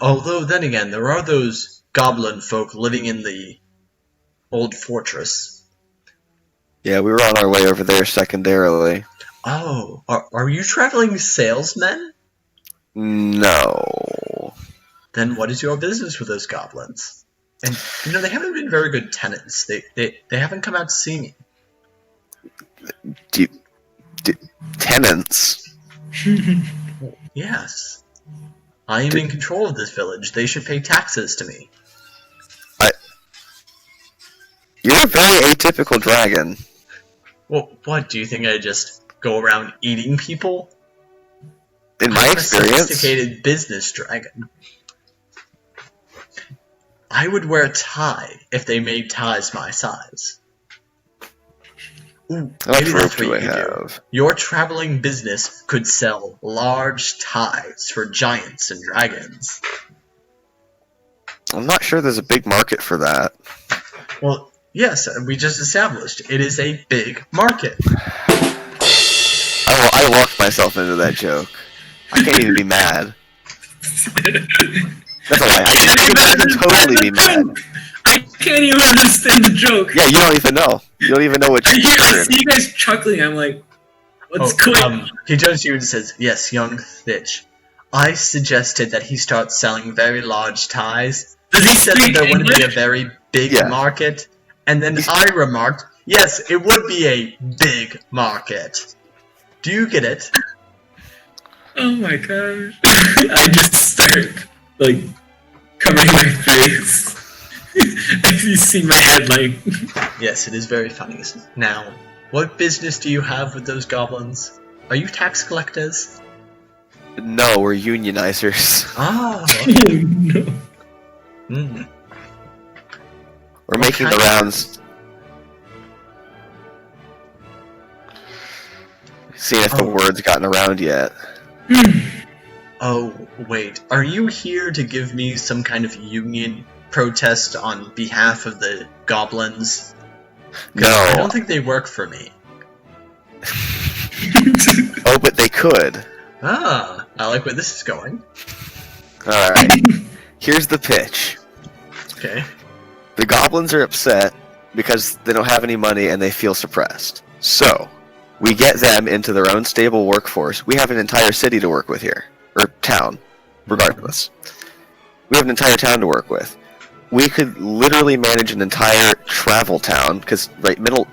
Although, then again, there are those goblin folk living in the old fortress. Yeah, we were on our way over there secondarily. Oh, are you traveling salesmen? No. Then what is your business with those goblins? And, they haven't been very good tenants. They haven't come out to see me. Tenants? Yes. I am in control of this village. They should pay taxes to me. You're a very atypical dragon. Well, what, do you think I just go around eating people? In my I'm experience... a sophisticated business dragon. I would wear a tie if they made ties my size. Ooh, maybe that's what you could do. Your traveling business could sell large ties for giants and dragons. I'm not sure there's a big market for that. Well, yes, we just established it is a big market. I walked myself into that joke. I can't even be mad. That's a lie. I can totally be mad. I can't even understand the joke. Yeah, you don't even know. You don't even know what I you're see you guys chuckling. I'm like, what's going on? He turns to you and says, "Yes, young Fitch. I suggested that he start selling very large ties. Does He he said that speak there wouldn't be a English? very big Yeah. market, and then I remarked, yes, it would be a big market. Do you get it? Oh my gosh. I just start, like, covering my face. You see my head, like... Yes, it is very funny. Now, what business do you have with those goblins? Are you tax collectors? No, we're unionizers. Ah, No. We're making the kind of- rounds. Seeing if the word's gotten around yet. Oh, wait. Are you here to give me some kind of union protest on behalf of the goblins? 'Cause I No. don't think they work for me. Oh, but they could. Ah, I like where this is going. Alright. Here's the pitch. Okay. The goblins are upset because they don't have any money and they feel suppressed. So, we get them into their own stable workforce. We have an entire city to work with here. Or town. Regardless. We have an entire town to work with. We could literally manage an entire travel town, because right, Middle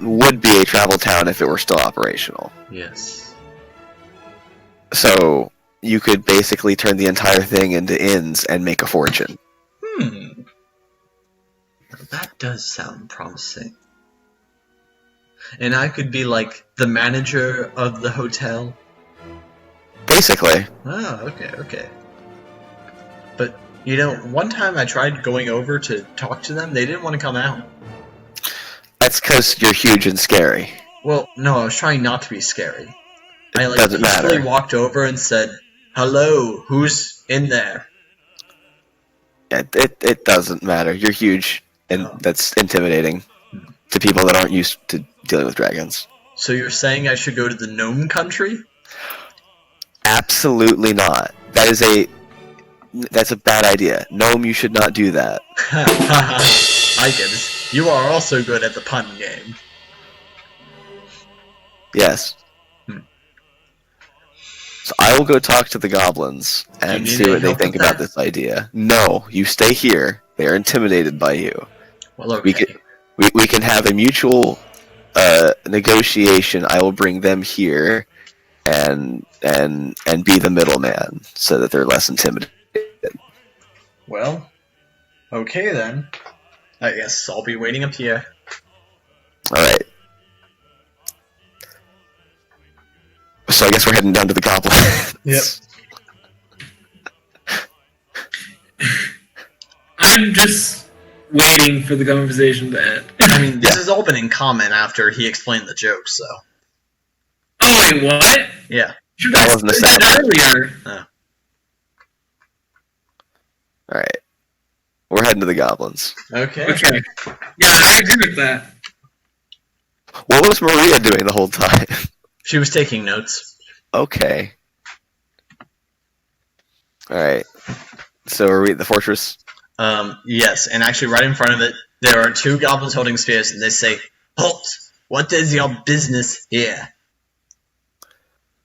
would be a travel town if it were still operational. Yes. So, you could basically turn the entire thing into inns and make a fortune. That does sound promising. And I could be like the manager of the hotel. Basically. Oh, okay. But, you know, one time I tried going over to talk to them, they didn't want to come out. That's because you're huge and scary. Well, no, I was trying not to be scary. I like Doesn't peacefully matter. walked over and said, "Hello, who's in there?" It doesn't matter. You're huge, and Oh. that's intimidating to people that aren't used to dealing with dragons. So you're saying I should go to the gnome country? Absolutely not. That's a bad idea. Gnome, you should not do that. I get it. You are also good at the pun game. Yes. So I will go talk to the goblins and Do you need see any what they help think with about that? this idea. No, you stay here. They are intimidated by you. Well, okay. We can have a mutual negotiation. I will bring them here and be the middleman so that they're less intimidated. Well, okay then. I guess I'll be waiting up here. Alright. So I guess we're heading down to the goblins. Yep. I'm just waiting for the conversation to end. I mean, this has all been in common after he explained the joke, so. Oh, wait, what? Yeah. Should That I wasn't say that earlier? Alright. We're heading to the goblins. Okay. Okay. Yeah, I agree with that. What was Maria doing the whole time? She was taking notes. Okay. Alright. So are we at the fortress? Yes, and actually right in front of it, there are two goblins holding spears, and they say, "Halt! What is your business here?"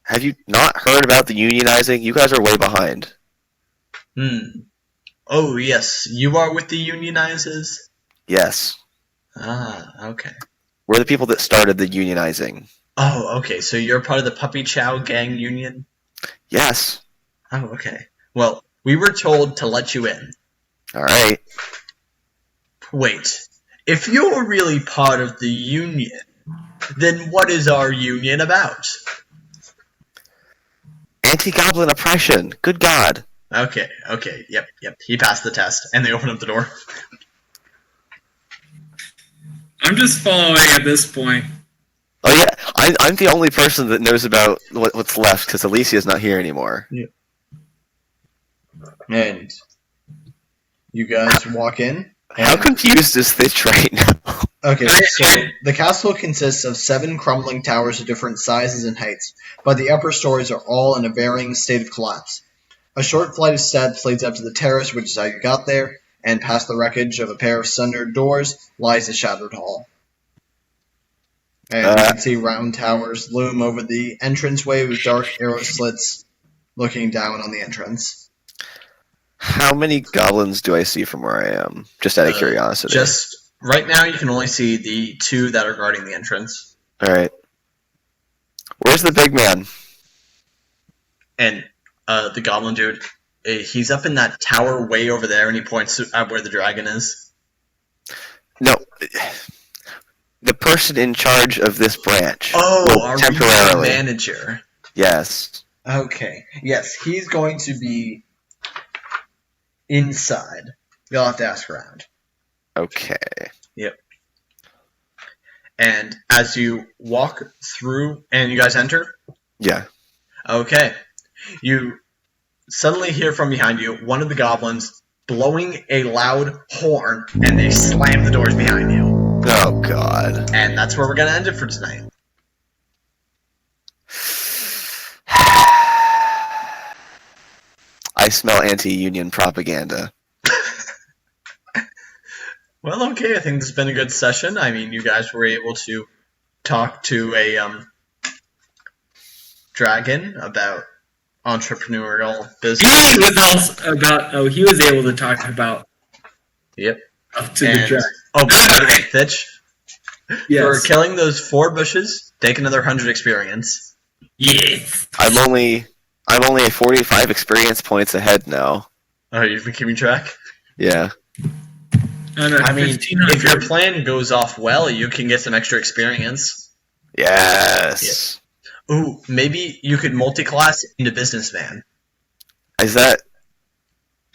Have you not heard about the unionizing? You guys are way behind. Oh, yes, you are with the unionizers? Yes. Ah, okay. We're the people that started the unionizing. Oh, okay, so you're part of the Puppy Chow Gang Union? Yes. Oh, okay. Well, we were told to let you in. Alright. Wait, if you're really part of the union, then what is our union about? Anti-goblin oppression. Good God. Okay, yep. He passed the test, and they open up the door. I'm just following at this point. Oh yeah, I'm the only person that knows about what's left because Alicia's not here anymore. And you guys walk in. How confused is Thitch right now? Okay, so the castle consists of 7 crumbling towers of different sizes and heights, but the upper stories are all in a varying state of collapse. A short flight of steps leads up to the terrace, which is how you got there, and past the wreckage of a pair of sundered doors lies the shattered hall. And you can see round towers loom over the entranceway with dark arrow slits looking down on the entrance. How many goblins do I see from where I am? Just out of curiosity. Just right now, you can only see the 2 that are guarding the entrance. Alright. Where's the big man? And the goblin dude, he's up in that tower way over there, and he points at where the dragon is. No. The person in charge of this branch. Oh, our temporarily. manager. Yes. Okay. Yes, he's going to be inside. You'll have to ask around. Okay. Yep. And as you walk through, and you guys enter? Yeah. Okay. You suddenly hear from behind you one of the goblins blowing a loud horn, and they slam the doors behind you. Oh, God. And that's where we're going to end it for tonight. I smell anti-union propaganda. Well, okay, I think this has been a good session. I mean, you guys were able to talk to a dragon about entrepreneurial business. He was also about. He was able to talk about. Yep. Up to the dragon. Oh, by the way, Fitch, Yes. for killing those 4 bushes, take another 100 experience. Yes. I'm only at 45 experience points ahead now. Oh, you've been keeping track? Yeah. I mean, if your plan goes off well, you can get some extra experience. Yes. Yeah. Ooh, maybe you could multi-class into businessman. Is that...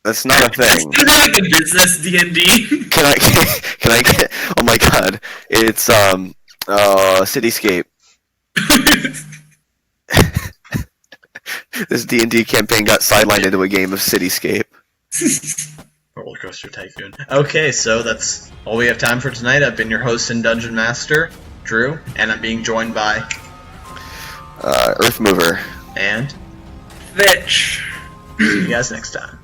That's not a thing. Is that like a business D&D? Can I get... Oh my god. It's, Cityscape. This D&D campaign got sidelined into a game of Cityscape. Roller Coaster Tycoon. Okay, so that's all we have time for tonight. I've been your host and Dungeon Master, Drew, and I'm being joined by... Earth Mover. And... Fitch. See you guys next time.